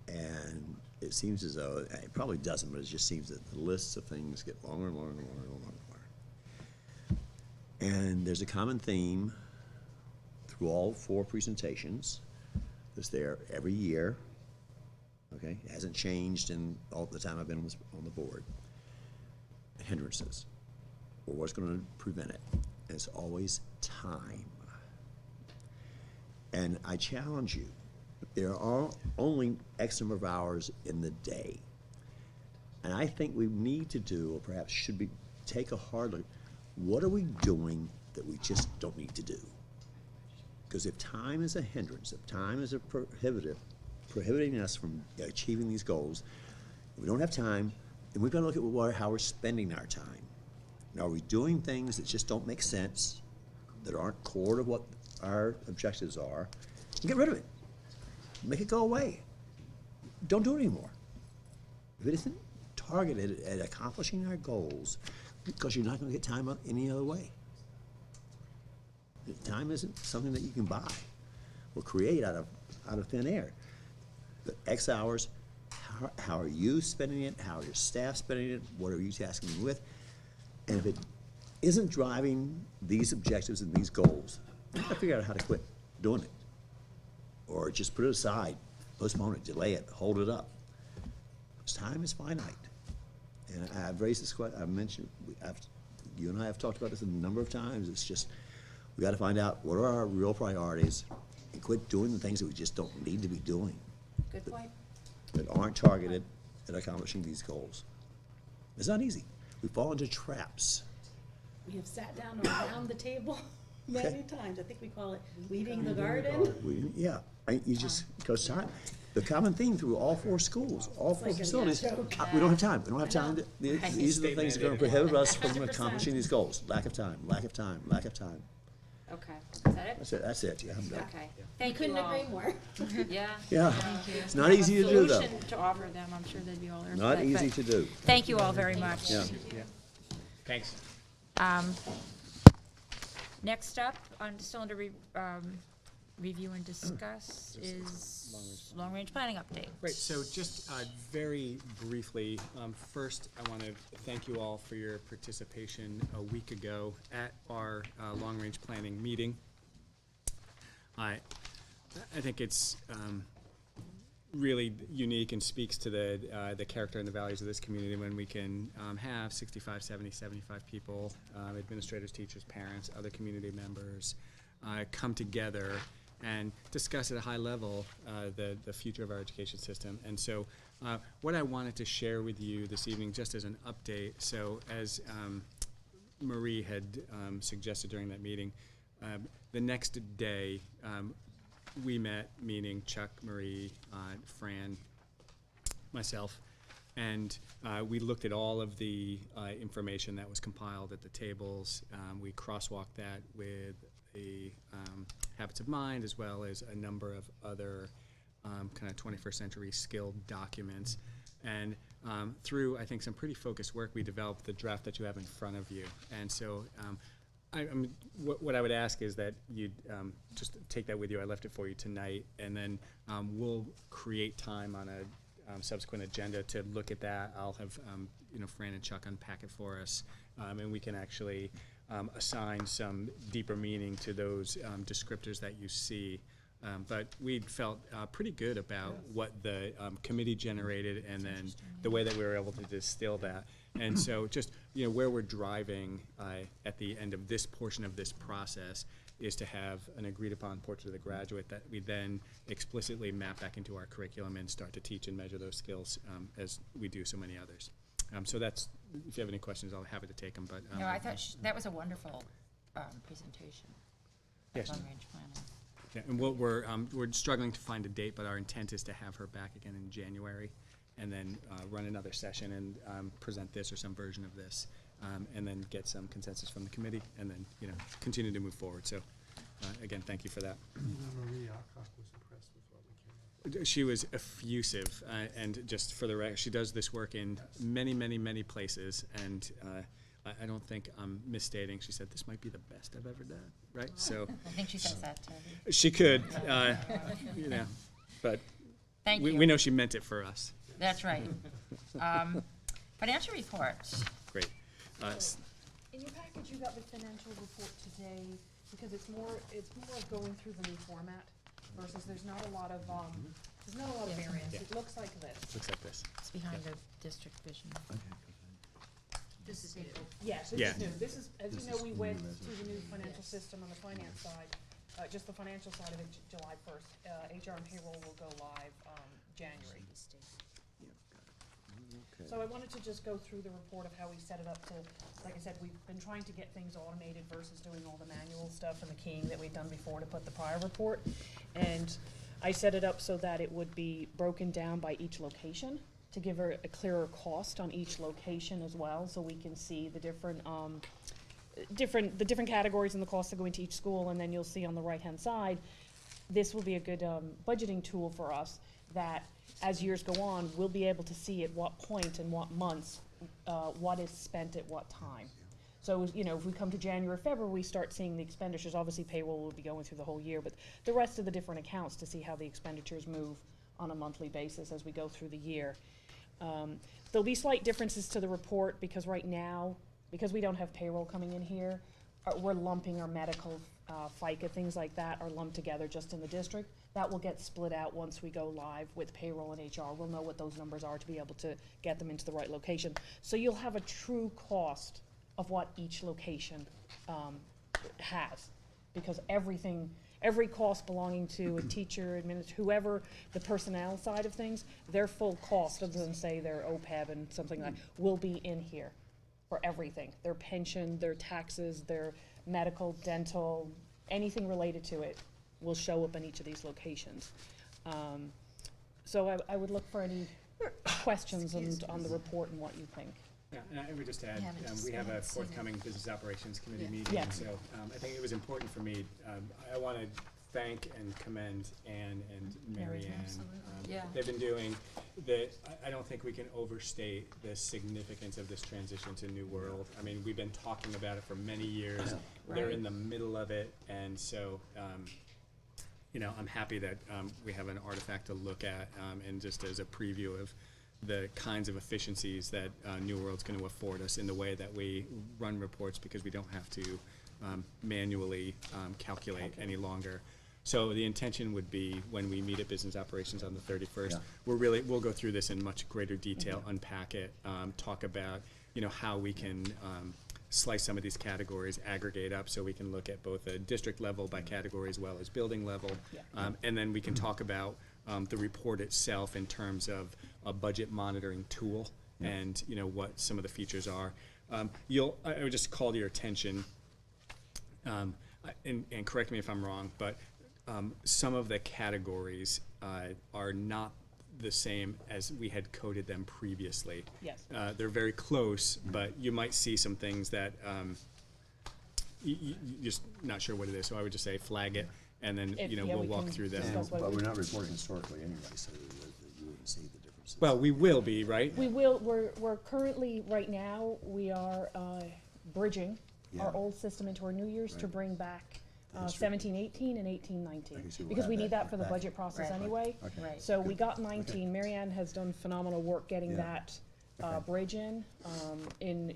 And it seems as though, it probably doesn't, but it just seems that the lists of things get longer and longer and longer and longer and longer. And there's a common theme through all 4 presentations that's there every year, okay? It hasn't changed in all the time I've been on the board. Hindrances, or what's going to prevent it. And it's always time. And I challenge you, there are only X number of hours in the day. And I think we need to do, or perhaps should be, take a hard look, what are we doing that we just don't need to do? Because if time is a hindrance, if time is a prohibiting us from achieving these goals, if we don't have time, then we've got to look at how we're spending our time. And are we doing things that just don't make sense, that aren't core to what our objectives are, and get rid of it. Make it go away. Don't do it anymore. If it isn't targeted at accomplishing our goals, because you're not going to get time any other way. Time isn't something that you can buy or create out of thin air. The X hours, how are you spending it? How are your staff spending it? What are you tasking them with? And if it isn't driving these objectives and these goals, you got to figure out how to quit doing it. Or just put it aside, postpone it, delay it, hold it up. Because time is finite. And I've raised this question, I've mentioned, you and I have talked about this a number of times. It's just, we got to find out what are our real priorities and quit doing the things that we just don't need to be doing. Good point. That aren't targeted at accomplishing these goals. It's not easy. We fall into traps. We have sat down around the table many times. I think we call it weeding the garden. You just, because time, the common theme through all 4 schools, all 4 like a facilities, joke. we don't have time. We don't have time. These are the things that are going to prohibit us from 100%. accomplishing these goals. Lack of time, lack of time, lack of time. Okay, is that it? That's it, yeah, I'm done. Okay. We Thank you couldn't all. agree more. Yeah. Yeah, Thank you. it's not easy to do, though. Solution to offer them, I'm sure they'd be all there. Not easy to do. Thank you all very much. Yeah. Thanks. Next up, still under review and discuss is long-range planning update. Right, so just very briefly, first I want to thank you all for your participation a week ago at our long-range planning meeting. I think it's really unique and speaks to the character and the values of this community when we can have 65, 70, 75 people, administrators, teachers, parents, other community members, come together and discuss at a high level the future of our education system. And so what I wanted to share with you this evening, just as an update, so as Marie had suggested during that meeting, the next day we met, meaning Chuck, Marie, Fran, myself, and we looked at all of the information that was compiled at the tables. We crosswalked that with the Habits of Mind, as well as a number of other kind of 21st century skilled documents. And through, I think, some pretty focused work, we developed the draft that you have in front of you. And so what I would ask is that you just take that with you. I left it for you tonight, and then we'll create time on a subsequent agenda to look at that. I'll have Fran and Chuck unpack it for us, and we can actually assign some deeper meaning to those descriptors that you see. But we felt pretty good about what the committee generated, and then the way that we were able to distill that. And so just where we're driving at the end of this portion of this process is to have an agreed upon portrait of the graduate that we then explicitly map back into our curriculum and start to teach and measure those skills as we do so many others. So that's, if you have any questions, I'll be happy to take them, but. No, I thought that was a wonderful presentation. Yes. Long-range planning. Yeah, and we're struggling to find a date, but our intent is to have her back again in January, and then run another session and present this or some version of this, and then get some consensus from the committee, and then, you know, continue to move forward. So, again, thank you for that. Marie Alcock was impressed with what we came up with. She was effusive, and just for the record, she does this work in many, many, many places, and I don't think I'm misstating. She said, this might be the best I've ever done, right? So I think she says that too. she could, you know, but Thank you. we know she meant it for us. That's right. Financial reports. Great. In your package, you got the financial report today, because it's more of going through the new format versus there's not a lot of variance. Yeah. It looks like this. Looks like this. It's behind the district vision. This is new. Yes, this Yeah. is new. This is, as you This know, is we new went measure. to the new financial system on the finance side, just the financial side of it, July 1st. HR and payroll will go live, January. So I wanted to just go through the report of how we set it up to, like I said, we've been trying to get things automated versus doing all the manual stuff and the keying that we'd done before to put the prior report. And I set it up so that it would be broken down by each location to give her a clearer cost on each location as well, so we can see the different categories and the costs that go into each school. And then you'll see on the right-hand side, this will be a good budgeting tool for us, that as years go on, we'll be able to see at what point and what months, what is spent at what time. So, you know, if we come to January, February, we start seeing the expenditures. Obviously, payroll will be going through the whole year, but the rest of the different accounts to see how the expenditures move on a monthly basis as we go through the year. There'll be slight differences to the report, because right now, because we don't have payroll coming in here, we're lumping our medical, FICA, things like that are lumped together just in the district. That will get split out once we go live with payroll and HR. We'll know what those numbers are to be able to get them into the right location. So you'll have a true cost of what each location has, because every cost belonging to a teacher, whoever, the personnel side of things, their full cost, other than say their OPEB and something like, will be in here for everything. Their pension, their taxes, their medical, dental, anything related to it will show up in each of these locations. So I would look for any questions on the report and what you think. Yeah, and I would just add, Yeah, but we have a just- forthcoming Business Operations Committee meeting, Yeah. so I think it was important for me. I want to thank and commend Anne and Mary Ann. Absolutely. Yeah. They've been doing I don't think we can overstate the significance of this transition to New World. I mean, we've been talking about it for many years. They're in the middle of it, and so, you know, I'm happy that we have an artifact to look at, and just as a preview of the kinds of efficiencies that New World's going to afford us in the way that we run reports, because we don't have to manually calculate any longer. So the intention would be, when we meet at Business Operations on the 31st, we'll go through this in much greater detail, unpack it, talk about, you know, how we can slice some of these categories, aggregate up, so we can look at both a district level by category as well as building level. And then we can talk about the report itself in terms of a budget monitoring tool, and, you know, what some of the features are. I would just call to your attention, and correct me if I'm wrong, but some of the categories are not the same as we had coded them previously. Yes. They're very close, but you might see some things that you're just not sure what it is. So I would just say flag it, and then, you know, Yeah, we'll we walk can through them. discuss what But we- we're not reporting historically anyway, so that you wouldn't see the differences. Well, we will be, right? We will, we're currently, right now, we are bridging our Yeah. old system into our new years to Right. bring back The history. 17-18 and 18-19. Okay, so we'll Because have we need that for the back. budget process Right. anyway. Okay. Right. So we Good. got 19. Mary Ann has done phenomenal work getting Yeah. that bridge in.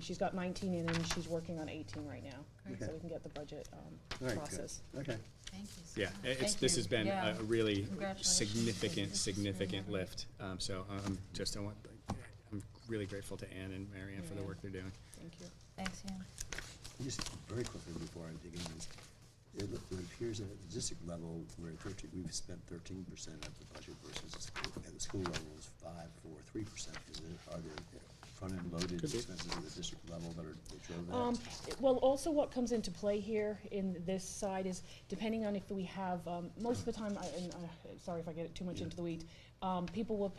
She's got 19 in, and she's working on 18 right now. Okay. So we can get the budget All right, good. process. Okay. Thank you. Yeah, Thank this you. has been Yeah. a really Congratulations. significant lift. So I'm really grateful to Anne and Mary Ann for the Yeah. work they're doing. Thank you. Thanks, Ann. Just very quickly before I dig into this, it appears that at the district level, we've spent 13% of the budget versus at the school level is 5, 4, 3%. Are there front-end loaded Could be. expenses at the district level that drove that? Well, also what comes into play here in this side is depending on if we have, most of the time, sorry if I get too much into the weeds, people will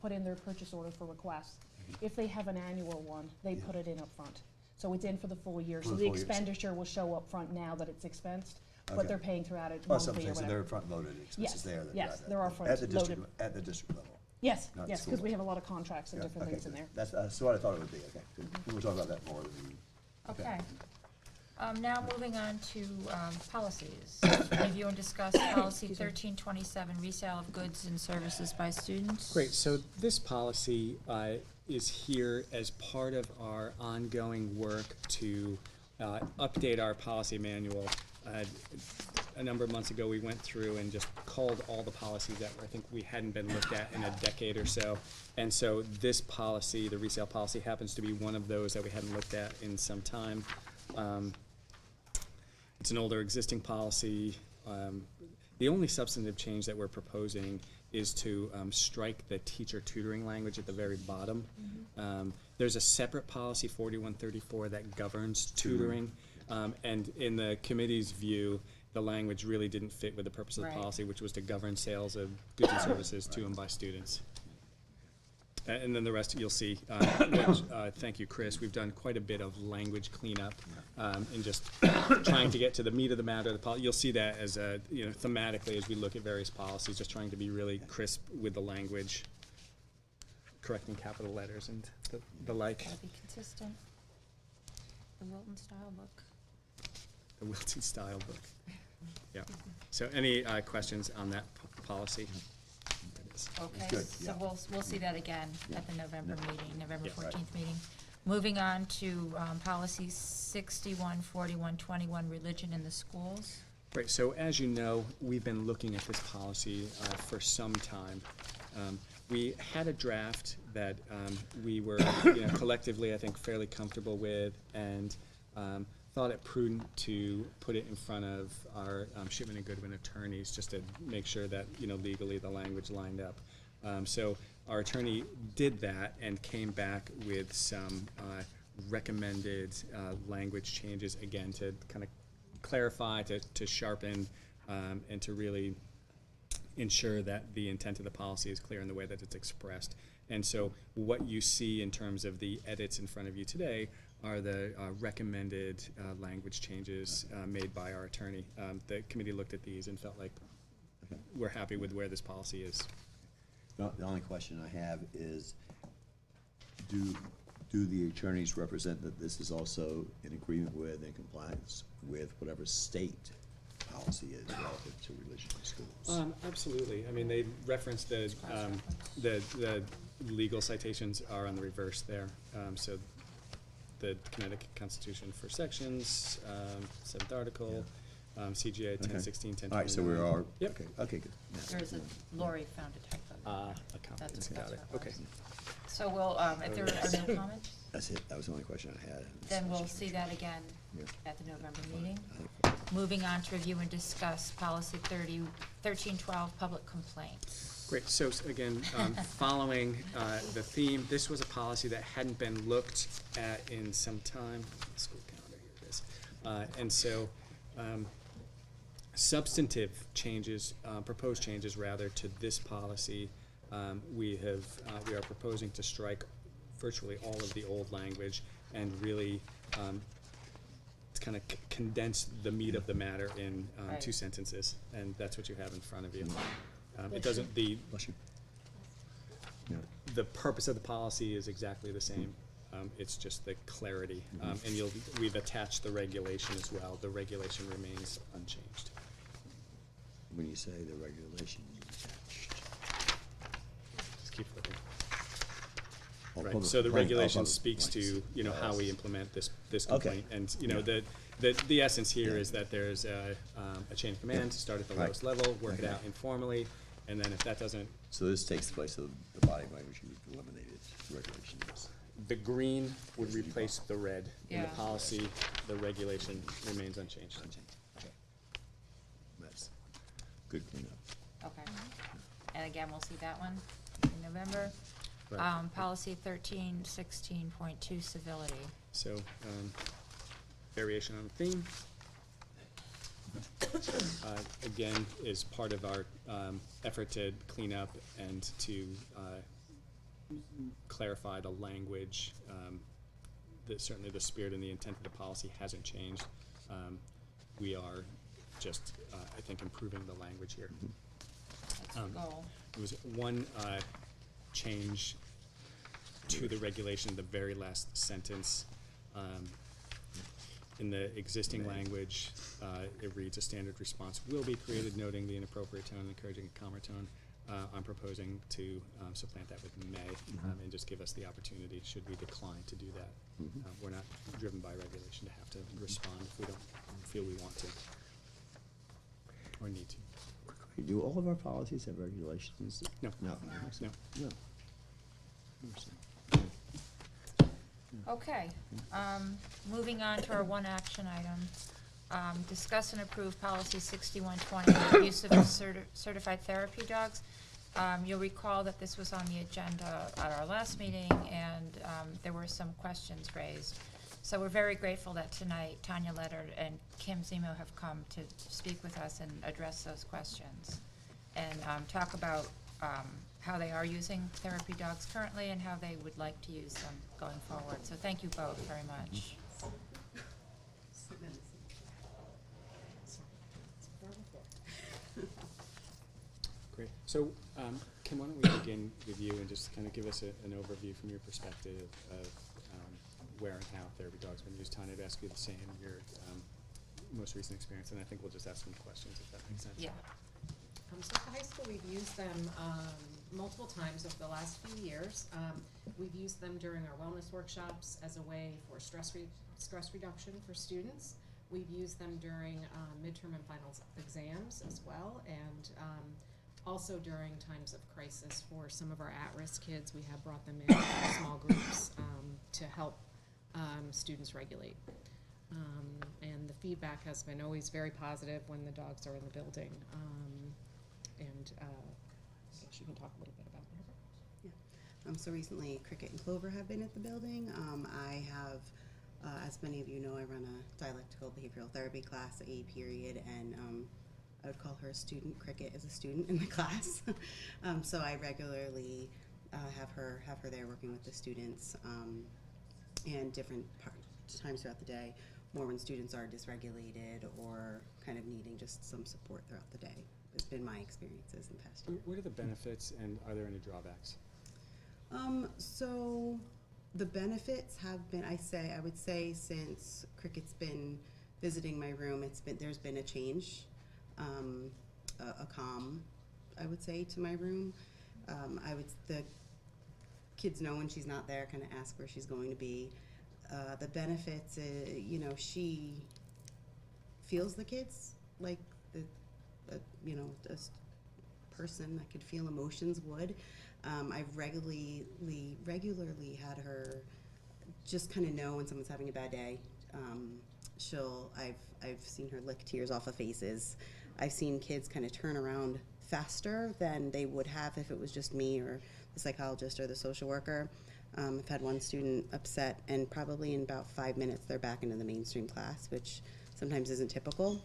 put in their purchase order for requests. If they have an annual one, they put it in up front. So it's in for the full year. For So the the full year. expenditure will show up front now that it's expensed, Okay. but they're paying throughout it Oh, some monthly or things, so whatever. they're front-loaded expenses Yes, there. that yes, drive that. there are At the district, front-loaded. at the district level. Yes, not yes, school because we have level. a lot of contracts and Yeah, different okay, things in good. there. That's what I thought it would be, okay. Good. We were talking about that more than we. Okay. Now moving on to policies. Review and discuss policy 1327, resale of goods and services by students. Great, so this policy is here as part of our ongoing work to update our policy manual. A number of months ago, we went through and just culled all the policies that I think we hadn't been looked at in a decade or so. And so this policy, the resale policy, happens to be one of those that we hadn't looked at in some time. It's an older existing policy. The only substantive change that we're proposing is to strike the teacher tutoring language at the very bottom. There's a separate policy, 4134, that governs tutoring. And in the committee's view, the language really didn't fit with the purpose of the Right. policy, which was to govern sales of goods and services to and by students. And then the rest you'll see, which, thank you, Chris. We've done quite a bit of language cleanup and just trying to get to the meat of the matter of the policy. You'll see that as thematically as we look at various policies, just trying to be really crisp with the language, correcting capital letters and the like. Gotta be consistent. The Wilton style book. The Wilton style book. Yeah. So any questions on that policy? Okay, Good, so yeah. we'll see that again at the November meeting, November Yeah. 14th meeting. Moving on to policy 614121, religion in the schools. Right, so as you know, we've been looking at this policy for some time. We had a draft that we were collectively, I think, fairly comfortable with, and thought it prudent to put it in front of our Shipman and Goodwin attorneys just to make sure that legally the language lined up. So our attorney did that and came back with some recommended language changes, again, to kind of clarify, to sharpen, and to really ensure that the intent of the policy is clear in the way that it's expressed. And so what you see in terms of the edits in front of you today are the recommended language changes made by our attorney. The committee looked at these and felt like we're happy with where this policy is. The only question I have is, do the attorneys represent that this is also in agreement with and compliance with whatever state policy is relative to religion in schools? Absolutely. I mean, they referenced the legal citations are on the reverse there. So the Connecticut Constitution for sections, 7th article, CGA 1016, 1029. All right, so we are, Yep. okay, good. There is Lori found a typo. Accountants, got it. what it Okay. was. So we'll, if there are no comments, That's it, that was the only question I had. then we'll see that again Yeah. at the November meeting. Moving on to review and discuss policy 1312, public complaints. Great, so again, following the theme, this was a policy that hadn't been looked at in some time. School calendar, here it is. And so substantive changes, proposed changes rather, to this policy, we are proposing to strike virtually all of the old language and really kind of condense the meat of the matter in Right. 2 sentences, and that's what you have in front of you. Bless It doesn't, Bless you. Yeah. the purpose of the policy is exactly the same. It's just the clarity. And we've attached the regulation as well. The regulation remains unchanged. When you say the regulation is attached. Just keep looking. Oh, Right, public so the complaint, regulation public speaks to, complaints. how we implement this Okay. complaint. And, Yeah. the essence here Yeah. is that there's a chain of command to start at the Right. lowest level, work it Okay. out informally, and then if that doesn't, So this takes the place of the body language you eliminated, regulations. the green would replace the red. In the Yeah. policy, the regulation remains unchanged. Okay. That's good cleanup. Okay. And again, we'll see that one in November. Correct. Policy 1316.2, civility. So, variation on the theme. Again, is part of our effort to clean up and to clarify the language. That certainly the spirit and the intent of the policy hasn't changed. We are just, I think, improving the language here. That's the goal. There was one change to the regulation, the very last sentence. In the existing language, it reads, a standard response will be created noting the inappropriate tone, encouraging a calmer tone. I'm proposing to supplant that with may, and just give us the opportunity, should we decline to do that. We're not driven by regulation to have to respond if we don't feel we want to or need to. Do all of our policies have regulations? No. No. No. No. Okay, moving on to our one action item. Discuss and approve policy 6120, use of certified therapy dogs. You'll recall that this was on the agenda at our last meeting, and there were some questions raised. So we're very grateful that tonight Tanya Leonard and Kim Zemo have come to speak with us and address those questions, and talk about how they are using therapy dogs currently and how they would like to use them going forward. So thank you both very much. Great. So, Kim, why don't we begin with you and just kind of give us an overview from your perspective of where and how therapy dogs have been used. Tanya, I'd ask you the same, your most recent experience, and I think we'll just ask some questions if that makes sense. Yeah. So at the high school, we've used them multiple times over the last few years. We've used them during our wellness workshops as a way for stress reduction for students. We've used them during midterm and finals exams as well, and also during times of crisis for some of our at-risk kids. We have brought them in small groups to help students regulate. And the feedback has been always very positive when the dogs are in the building. I guess you can talk a little bit about that. Yeah. So recently, Cricket and Clover have been at the building. I have, as many of you know, I run a dialectical behavioral therapy class, A period, and I would call her a student. Cricket is a student in the class. So I regularly have her there working with the students, and different times throughout the day, more when students are dysregulated or kind of needing just some support throughout the day. It's been my experiences in the past year. What are the benefits, and are there any drawbacks? So the benefits have been, I would say since Cricket's been visiting my room, there's been a change, a calm, I would say, to my room. The kids know when she's not there, kind of ask where she's going to be. The benefits, she feels the kids like a person that could feel emotions would. I've regularly had her just kind of know when someone's having a bad day. I've seen her lick tears off of faces. I've seen kids kind of turn around faster than they would have if it was just me or the psychologist or the social worker. I've had one student upset, and probably in about 5 minutes they're back into the mainstream class, which sometimes isn't typical.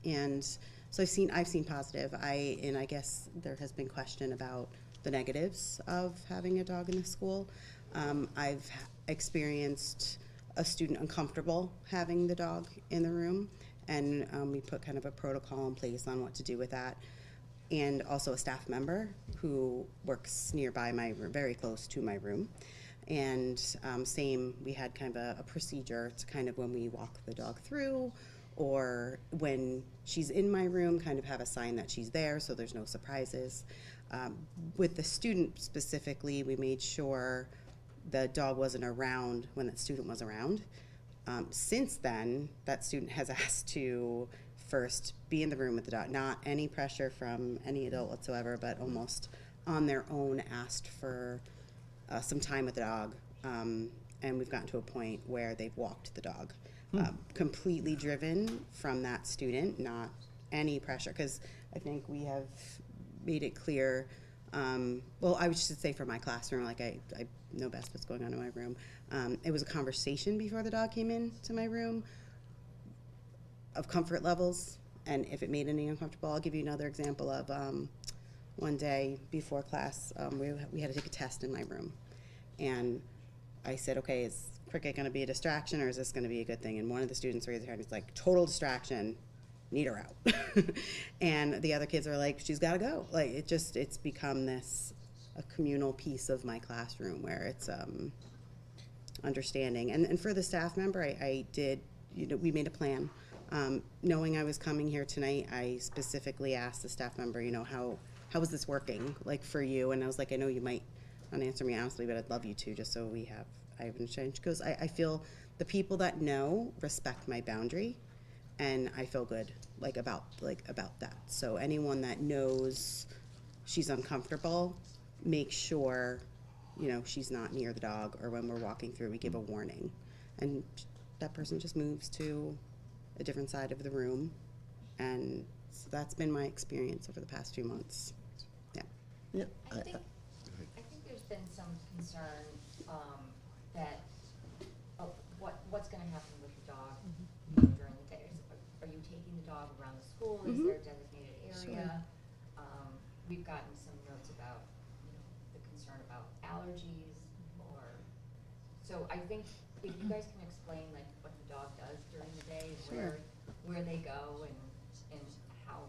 And so I've seen positive. And I guess there has been question about the negatives of having a dog in the school. I've experienced a student uncomfortable having the dog in the room, and we put kind of a protocol in place on what to do with that. And also a staff member who works nearby my room, very close to my room. And we had kind of a procedure to kind of, when we walk the dog through, or when she's in my room, kind of have a sign that she's there so there's no surprises. With the student specifically, we made sure the dog wasn't around when that student was around. Since then, that student has asked to first be in the room with the dog, not any pressure from any adult whatsoever, but almost on their own asked for some time with the dog. And we've gotten to a point where they've walked the dog. Completely driven from that student, not any pressure, because I think we have made it clear Well, I should say for my classroom, like I know best what's going on in my room. It was a conversation before the dog came into my room of comfort levels, and if it made any uncomfortable. I'll give you another example of one day before class, we had to take a test in my room, and I said, okay, is cricket going to be a distraction, or is this going to be a good thing? And one of the students raised their hand and was like, total distraction, need her out. And the other kids are like, she's got to go. Like, it's become a communal piece of my classroom where it's understanding. And for the staff member, I did, we made a plan. Knowing I was coming here tonight, I specifically asked the staff member, how is this working, like, for you? And I was like, I know you might not answer me honestly, but I'd love you to, just so I haven't changed. Because I feel the people that know respect my boundary, and I feel good, about that. So anyone that knows she's uncomfortable, make sure, she's not near the dog, or when we're walking through, we give a warning. And that person just moves to a different side of the room. And so that's been my experience over the past few months. Yeah. I think there's been some concern that what's going to happen with the dog during the day. Are you taking the dog around the school? Is there a designated area? Sure. We've gotten some notes about the concern about allergies, so I think if you guys can explain what the dog does during the day, Sure. where they go, and how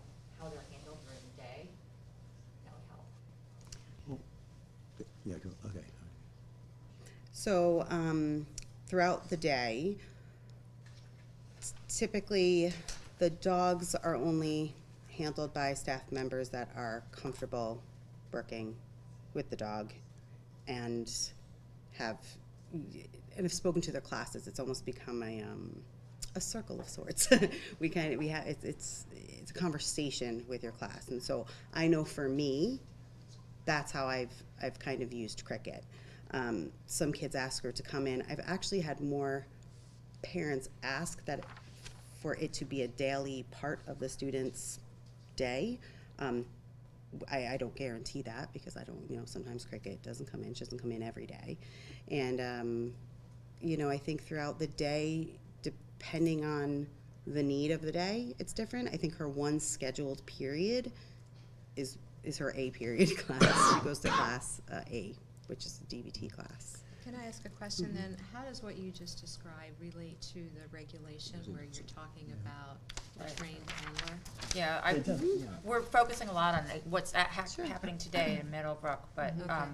they're handled during the day, that would help. Yeah, go, okay. So throughout the day, typically the dogs are only handled by staff members that are comfortable working with the dog and have spoken to their classes. It's almost become a circle of sorts. It's a conversation with your class, and so I know for me, that's how I've kind of used cricket. Some kids ask her to come in. I've actually had more parents ask that for it to be a daily part of the student's day. I don't guarantee that, because I don't, sometimes cricket doesn't come in. She doesn't come in every day. And, I think throughout the day, depending on the need of the day, it's different. I think her one scheduled period is her A period class. She goes to class A, which is the DBT class. Can I ask a question then? How does what you just described relate to the regulation where you're talking about the trained handler? Yeah, we're focusing a lot on what's happening today in Middlebrook, but Okay.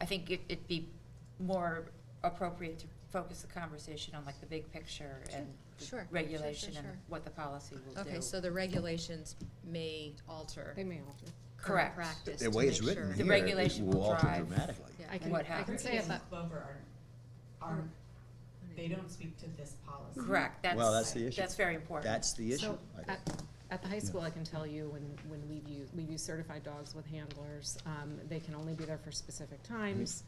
I think it'd be more appropriate to focus the conversation on the big picture and Sure. regulation Sure. and what the policy will do. Okay, so the regulations may alter. They may alter. Correct. Practice The to way it's make written sure. The here, regulation it will will alter drive. dramatically. Yeah. I can, What I can happens. say Aren't, they don't speak to this policy. Correct, Well, that's the issue. that's very important. That's the issue. So at the high school, I can tell you when we've used certified dogs with handlers, they can only be there for specific times.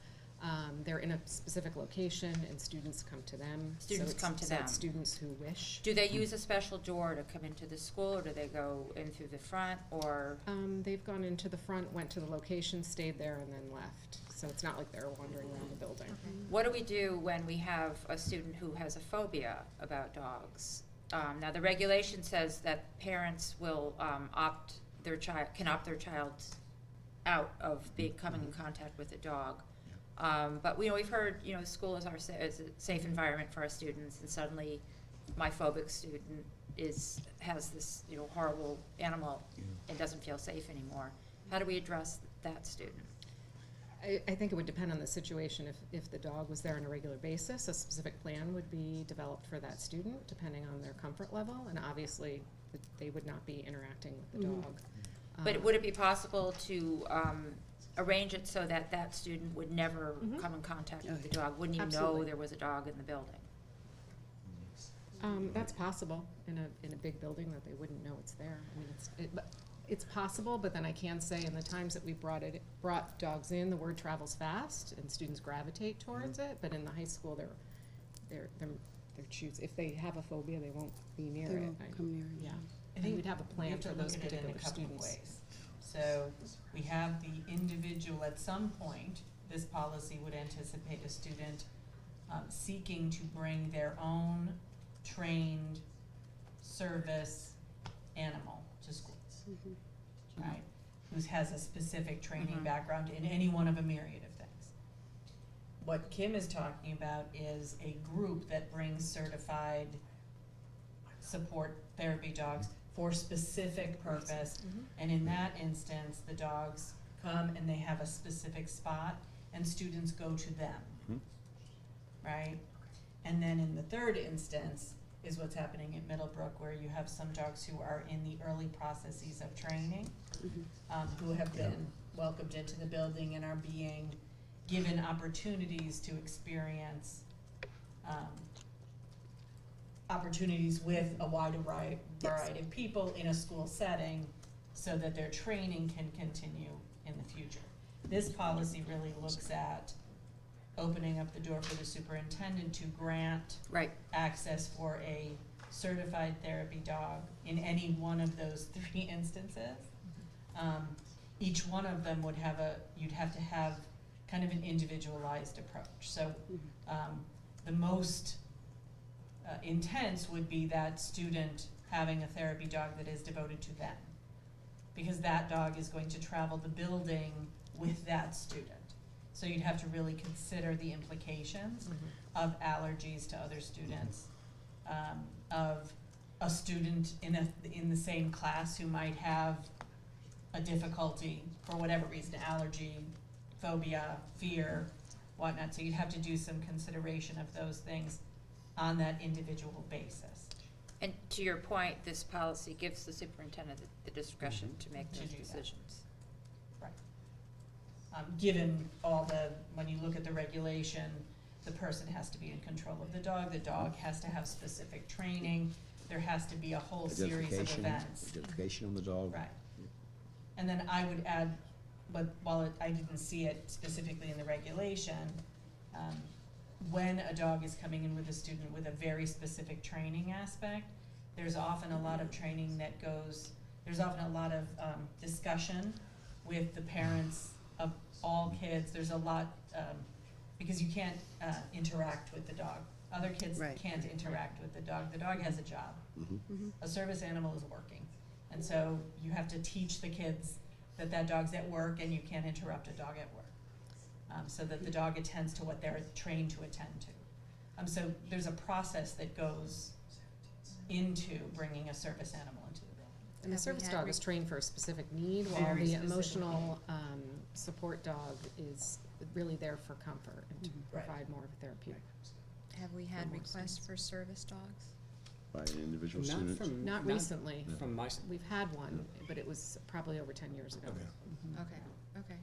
They're in a specific location, and students come to them. Students come to them. It's students who wish. Do they use a special door to come into the school, or do they go in through the front, or? They've gone into the front, went to the location, stayed there, and then left. So it's not like they're wandering around the building. What do we do when we have a student who has a phobia about dogs? Now, the regulation says that parents will can opt their child out of coming in contact with a dog. But we've heard, school is is a safe environment for our students, and suddenly my phobic student has this, horrible animal and doesn't feel safe anymore. How do we address that student? I think it would depend on the situation. If the dog was there on a regular basis, a specific plan would be developed for that student, depending on their comfort level, and obviously they would not be interacting with the dog. But would it be possible to arrange it so that that student would never come in contact with the dog? Wouldn't you know Absolutely. there was a dog in the building? That's possible in a big building that they wouldn't know it's there. I mean, it's possible, but then I can say in the times that we brought dogs in, the word travels fast and students gravitate towards it. But in the high school, they're choose. If they have a phobia, they won't be near They it. won't come near it. Yeah, I and think we'd have a we plan have to for look those at it in particular a couple of students. ways. So we have the individual, at some point, this policy would anticipate a student seeking to bring their own trained service animal to schools, right? Who has a specific training background in any one of a myriad of things. What Kim is talking about is a group that brings certified support therapy dogs for specific purpose. And in that instance, the dogs come and they have a specific spot and students go to them, right? And then in the third instance is what's happening at Middlebrook, where you have some dogs who are in the early processes of training, who have been welcomed into the building and are being given opportunities to experience opportunities with a wide variety of people in a school setting, so that their training can continue in the future. This policy really looks at opening up the door for the superintendent to grant access for a certified therapy dog in any one of those 3 instances. Each one of them would have you'd have to have kind of an individualized approach. So the most intense would be that student having a therapy dog that is devoted to them, because that dog is going to travel the building with that student. So you'd have to really consider the implications of allergies to other students, of a student in the same class who might have a difficulty for whatever reason, allergy, phobia, fear, whatnot. So you'd have to do some consideration of those things on that individual basis. And to your point, this policy gives the superintendent the discretion to make those decisions. Right. Given all when you look at the regulation, the person has to be in control of the dog has to have specific training, there has to be a whole series of events. Identification on the dog. Right. And then I would add, but while I didn't see it specifically in the regulation, when a dog is coming in with a student with a very specific training aspect, there's often a lot of training that there's often a lot of discussion with the parents of all kids. There's a lot, because you can't interact with the dog. Other kids can't interact with the dog. The dog has a job. A service animal is working. And so you have to teach the kids that dog's at work and you can't interrupt a dog at work. So that the dog attends to what they're trained to attend to. So there's a process that goes into bringing a service animal into the building. And the service dog is trained for a specific need, while Very the specific emotional support dog is really there for comfort and to provide more of a therapeutic. Have we had requests for service dogs? By an individual Not student? from- Not recently. From my, We've had one, but it was probably over 10 years ago. Okay.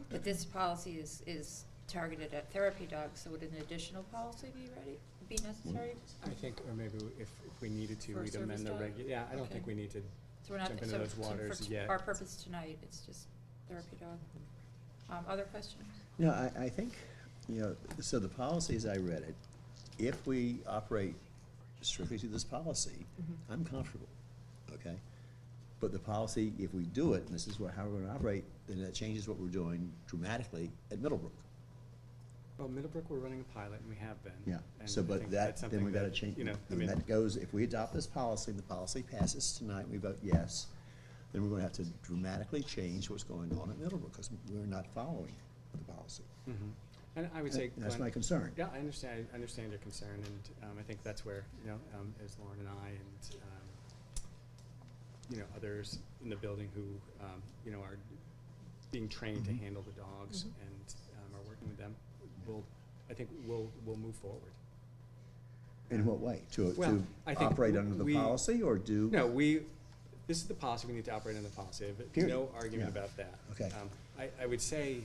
But this policy is targeted at therapy dogs, so would an additional policy be necessary? I think, or maybe if we needed to, For a we'd service amend the dog? yeah, I don't Okay. think we need to So we're not, jump into those waters for yet. our purpose tonight, it's just therapy dog. Other questions? No, I think, so the policy as I read it, if we operate strictly to this policy, I'm comfortable, okay? But the policy, if we do it, and this is how we're gonna operate, then that changes what we're doing dramatically at Middlebrook. Well, Middlebrook, we're running a pilot, and we have been. Yeah, And so, I but think that, that's then something we gotta that, change, I and mean, that goes, if we adopt this policy, and the policy passes tonight, we vote yes, then we're gonna have to dramatically change what's going on at Middlebrook, because we're not following the policy. And I would say, That's Glenn- my concern. Yeah, I understand your concern, and I think that's where, as Lauren and I and, others in the building who, are being trained to handle the dogs and are working with them, I think we'll move forward. In what way? Well, To I think operate under the we- policy, or do? No, this is the policy, we need to operate under the policy. I have Period. no argument Yeah. about that. Okay. I would say,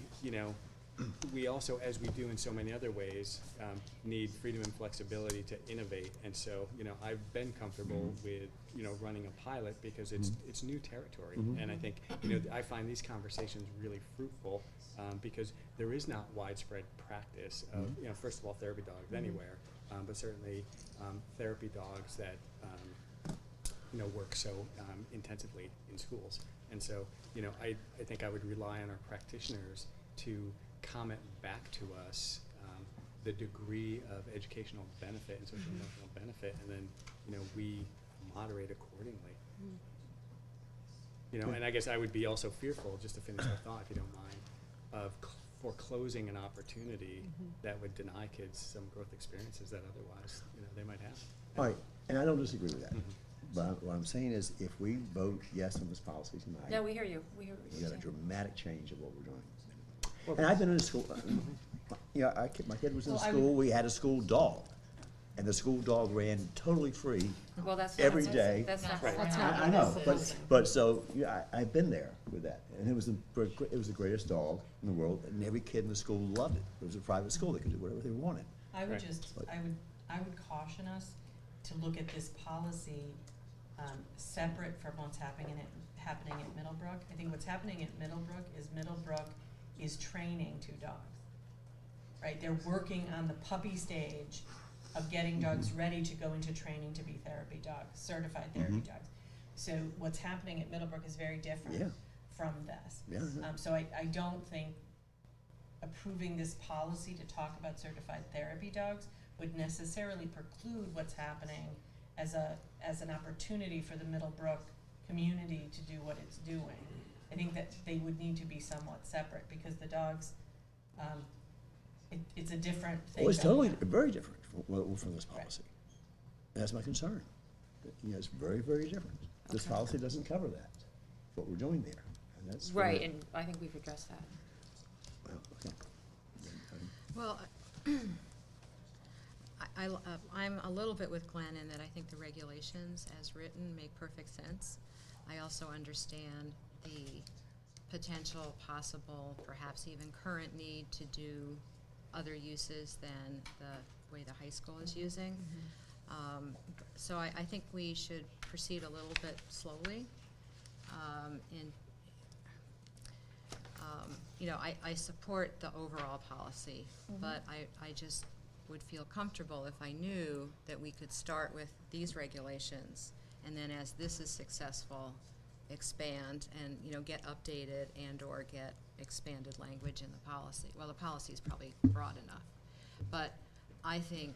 we also, as we do in so many other ways, need freedom and flexibility to innovate. And so, I've been comfortable with, running a pilot because it's new territory. And I think, I find these conversations really fruitful because there is not widespread practice of, first of all, therapy dogs anywhere, but certainly therapy dogs that, work so intensively in schools. And so, I think I would rely on our practitioners to comment back to us the degree of educational benefit and social emotional benefit, and then, we moderate accordingly. And I guess I would be also fearful, just to finish that thought, if you don't mind, of foreclosing an opportunity that would deny kids some growth experiences that otherwise, they might have. All right, and I don't disagree with that. But what I'm saying is, if we vote yes on this policy tonight. No, we hear you. We hear what We you're got a saying. dramatic change of what we're doing. And I've been in a school, my kid was in Well, I school, would- we had a school dog. And the school dog ran totally free Well, that's every not- day. That's not. Right. I know, but so, I've been there with that, and it was the greatest dog in the world, and every kid in the school loved it. It was a private school, they could do whatever they wanted. I would Right. just, I would caution us to look at this policy, separate from what's happening at Middlebrook. I think what's happening at Middlebrook is training 2 dogs, right? They're working on the puppy stage of getting dogs ready to go into training to be therapy dogs, certified therapy dogs. So what's happening at Middlebrook is very different Yeah. from this. Yeah. So I don't think approving this policy to talk about certified therapy dogs would necessarily preclude what's happening as an opportunity for the Middlebrook community to do what it's doing. I think that they would need to be somewhat separate, because the dogs, it's a different thing. Well, it's going totally, on. very different from this policy. That's my concern. It's very, very different. This policy doesn't cover that, what we're doing there, and that's. Right, and I think we've addressed that. Well, okay. Well, I'm a little bit with Glenn in that I think the regulations as written make perfect sense. I also understand the potential, possible, perhaps even current need to do other uses than the way the high school is using. So I think we should proceed a little bit slowly. I support the overall policy, but I just would feel comfortable if I knew that we could start with these regulations, and then as this is successful, expand and, get updated and/or get expanded language in the policy. Well, the policy is probably broad enough, but I think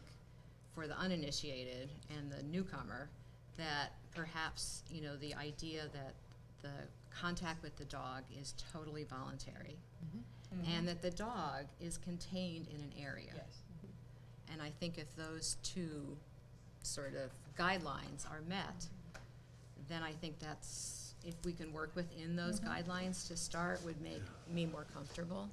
for the uninitiated and the newcomer, that perhaps, the idea that the contact with the dog is totally voluntary, and that the dog is contained in an area. Yes. And I think if those two sort of guidelines are met, then I think that's, if we can work within those guidelines to start, would make me more comfortable.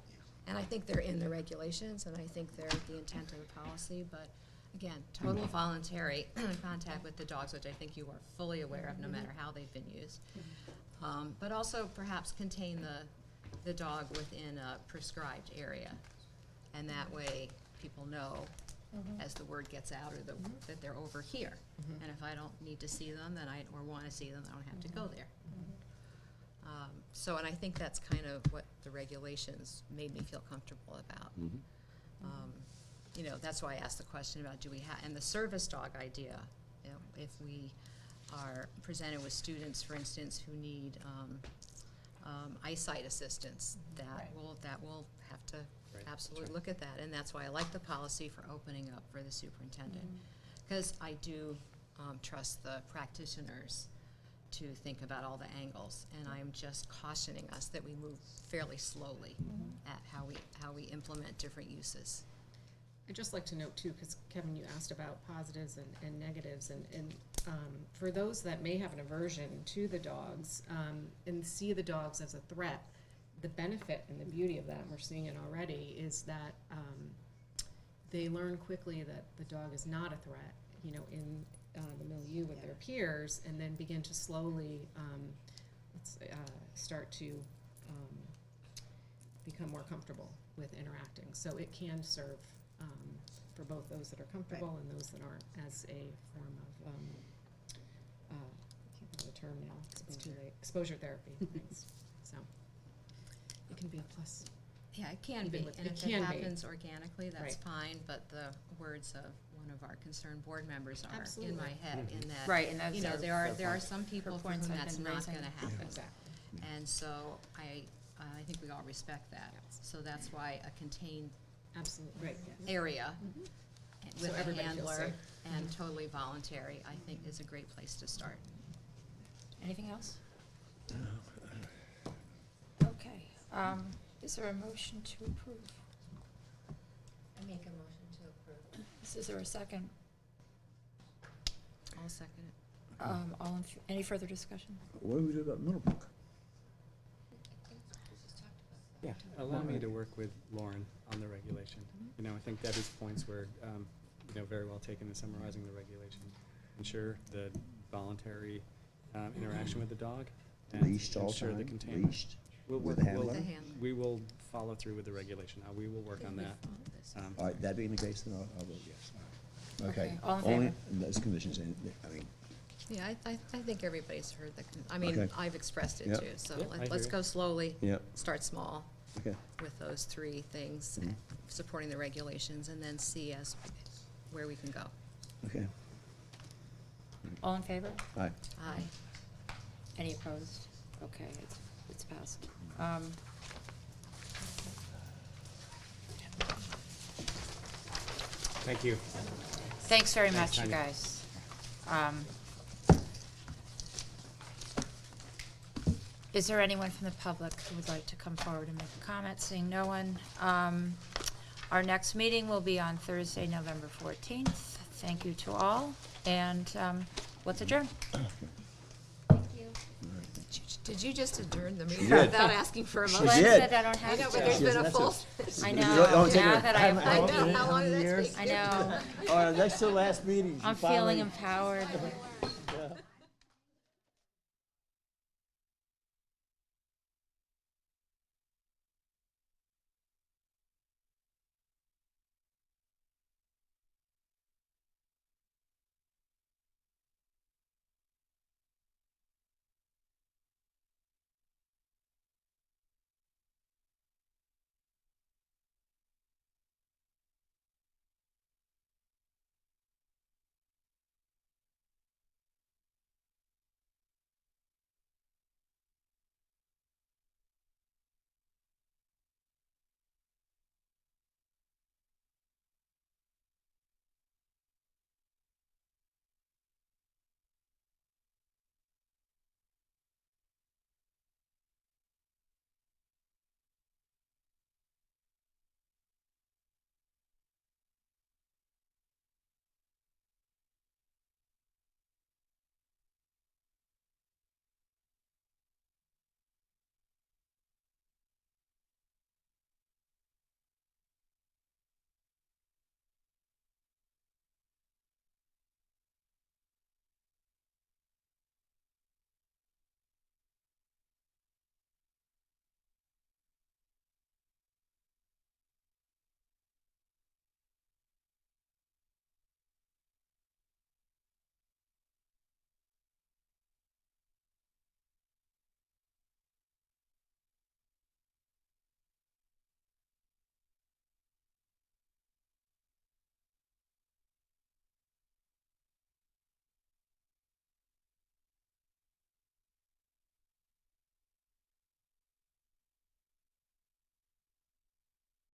And I think they're in the regulations, and I think they're the intent of the policy, but again, total voluntary contact with the dogs, which I think you are fully aware of, no matter how they've been used. But also perhaps contain the dog within a prescribed area. And that way, people know as the word gets out, or that they're over here. And if I don't need to see them, or want to see them, I don't have to go there. And I think that's kind of what the regulations made me feel comfortable about. That's why I asked the question about and the service dog idea, if we are presented with students, for instance, who need eyesight assistance, that will have to absolutely look at that. And that's why I like the policy for opening up for the superintendent, because I do trust the practitioners to think about all the angles, and I'm just cautioning us that we move fairly slowly at how we implement different uses. I'd just like to note too, because Kevin, you asked about positives and negatives, and for those that may have an aversion to the dogs and see the dogs as a threat, the benefit and the beauty of that, and we're seeing it already, is that they learn quickly that the dog is not a threat, in the milieu with their peers, and then begin to slowly start to become more comfortable with interacting. So it can serve for both those that are comfortable and those that aren't, as a form of, I can't think of the term now, it's too late, exposure therapy, thanks. So it can be a plus. Yeah, it can be, Even with- and it if can it be. happens organically, that's Right. fine, but the words of one of our concerned board members are in Absolutely. my head, in that, Right, and that's there are some her people for points whom I've that's been not raising. gonna happen. Exactly. And so I think we all respect that. So that's why a contained Absolutely. area So with a everybody feels handler safe. and totally voluntary, I think is a great place to start. Anything else? Okay, is there a motion to approve? I make a motion to approve. Is there a second? I'll second it. Any further discussion? What do we do about Middlebrook? Yeah, allow me to work with Lauren on the regulation. You know, I think Debbie's points were, very well taken in summarizing the regulation. Ensure the voluntary interaction with the dog. And Leashed all ensure the time, containment. leashed We'll with work- a handler? we'll- With a handler. We will follow through with the regulation. We will work on that. All right, that being the case, then I'll vote yes. Okay. Okay, all in Only favor? those conditions, I mean, Yeah, I think everybody's heard I mean, Okay. I've expressed it Yep. too, so Yep, I let's hear go you. slowly. Yep. Start small okay. with those three things, Mhm. supporting the regulations, and then see where we can go. Okay. All in favor? Aye. Aye. Any opposed? Okay, it's passed. Thank you. Thanks very Thanks, much, you Tanya. guys. Is there anyone from the public who would like to come forward and make a comment? Seeing no one. Our next meeting will be on Thursday, November 14th. Thank you to all, and let's adjourn. Did you just adjourn the meeting did. without asking for a She motion? Glenn did. said I don't have I know, to. but there's She been a doesn't full. have to. I You know, don't take now her- that I have how my long- meeting. How long did that years? take? I know. All right, next to the last meeting. I'm feeling empowered.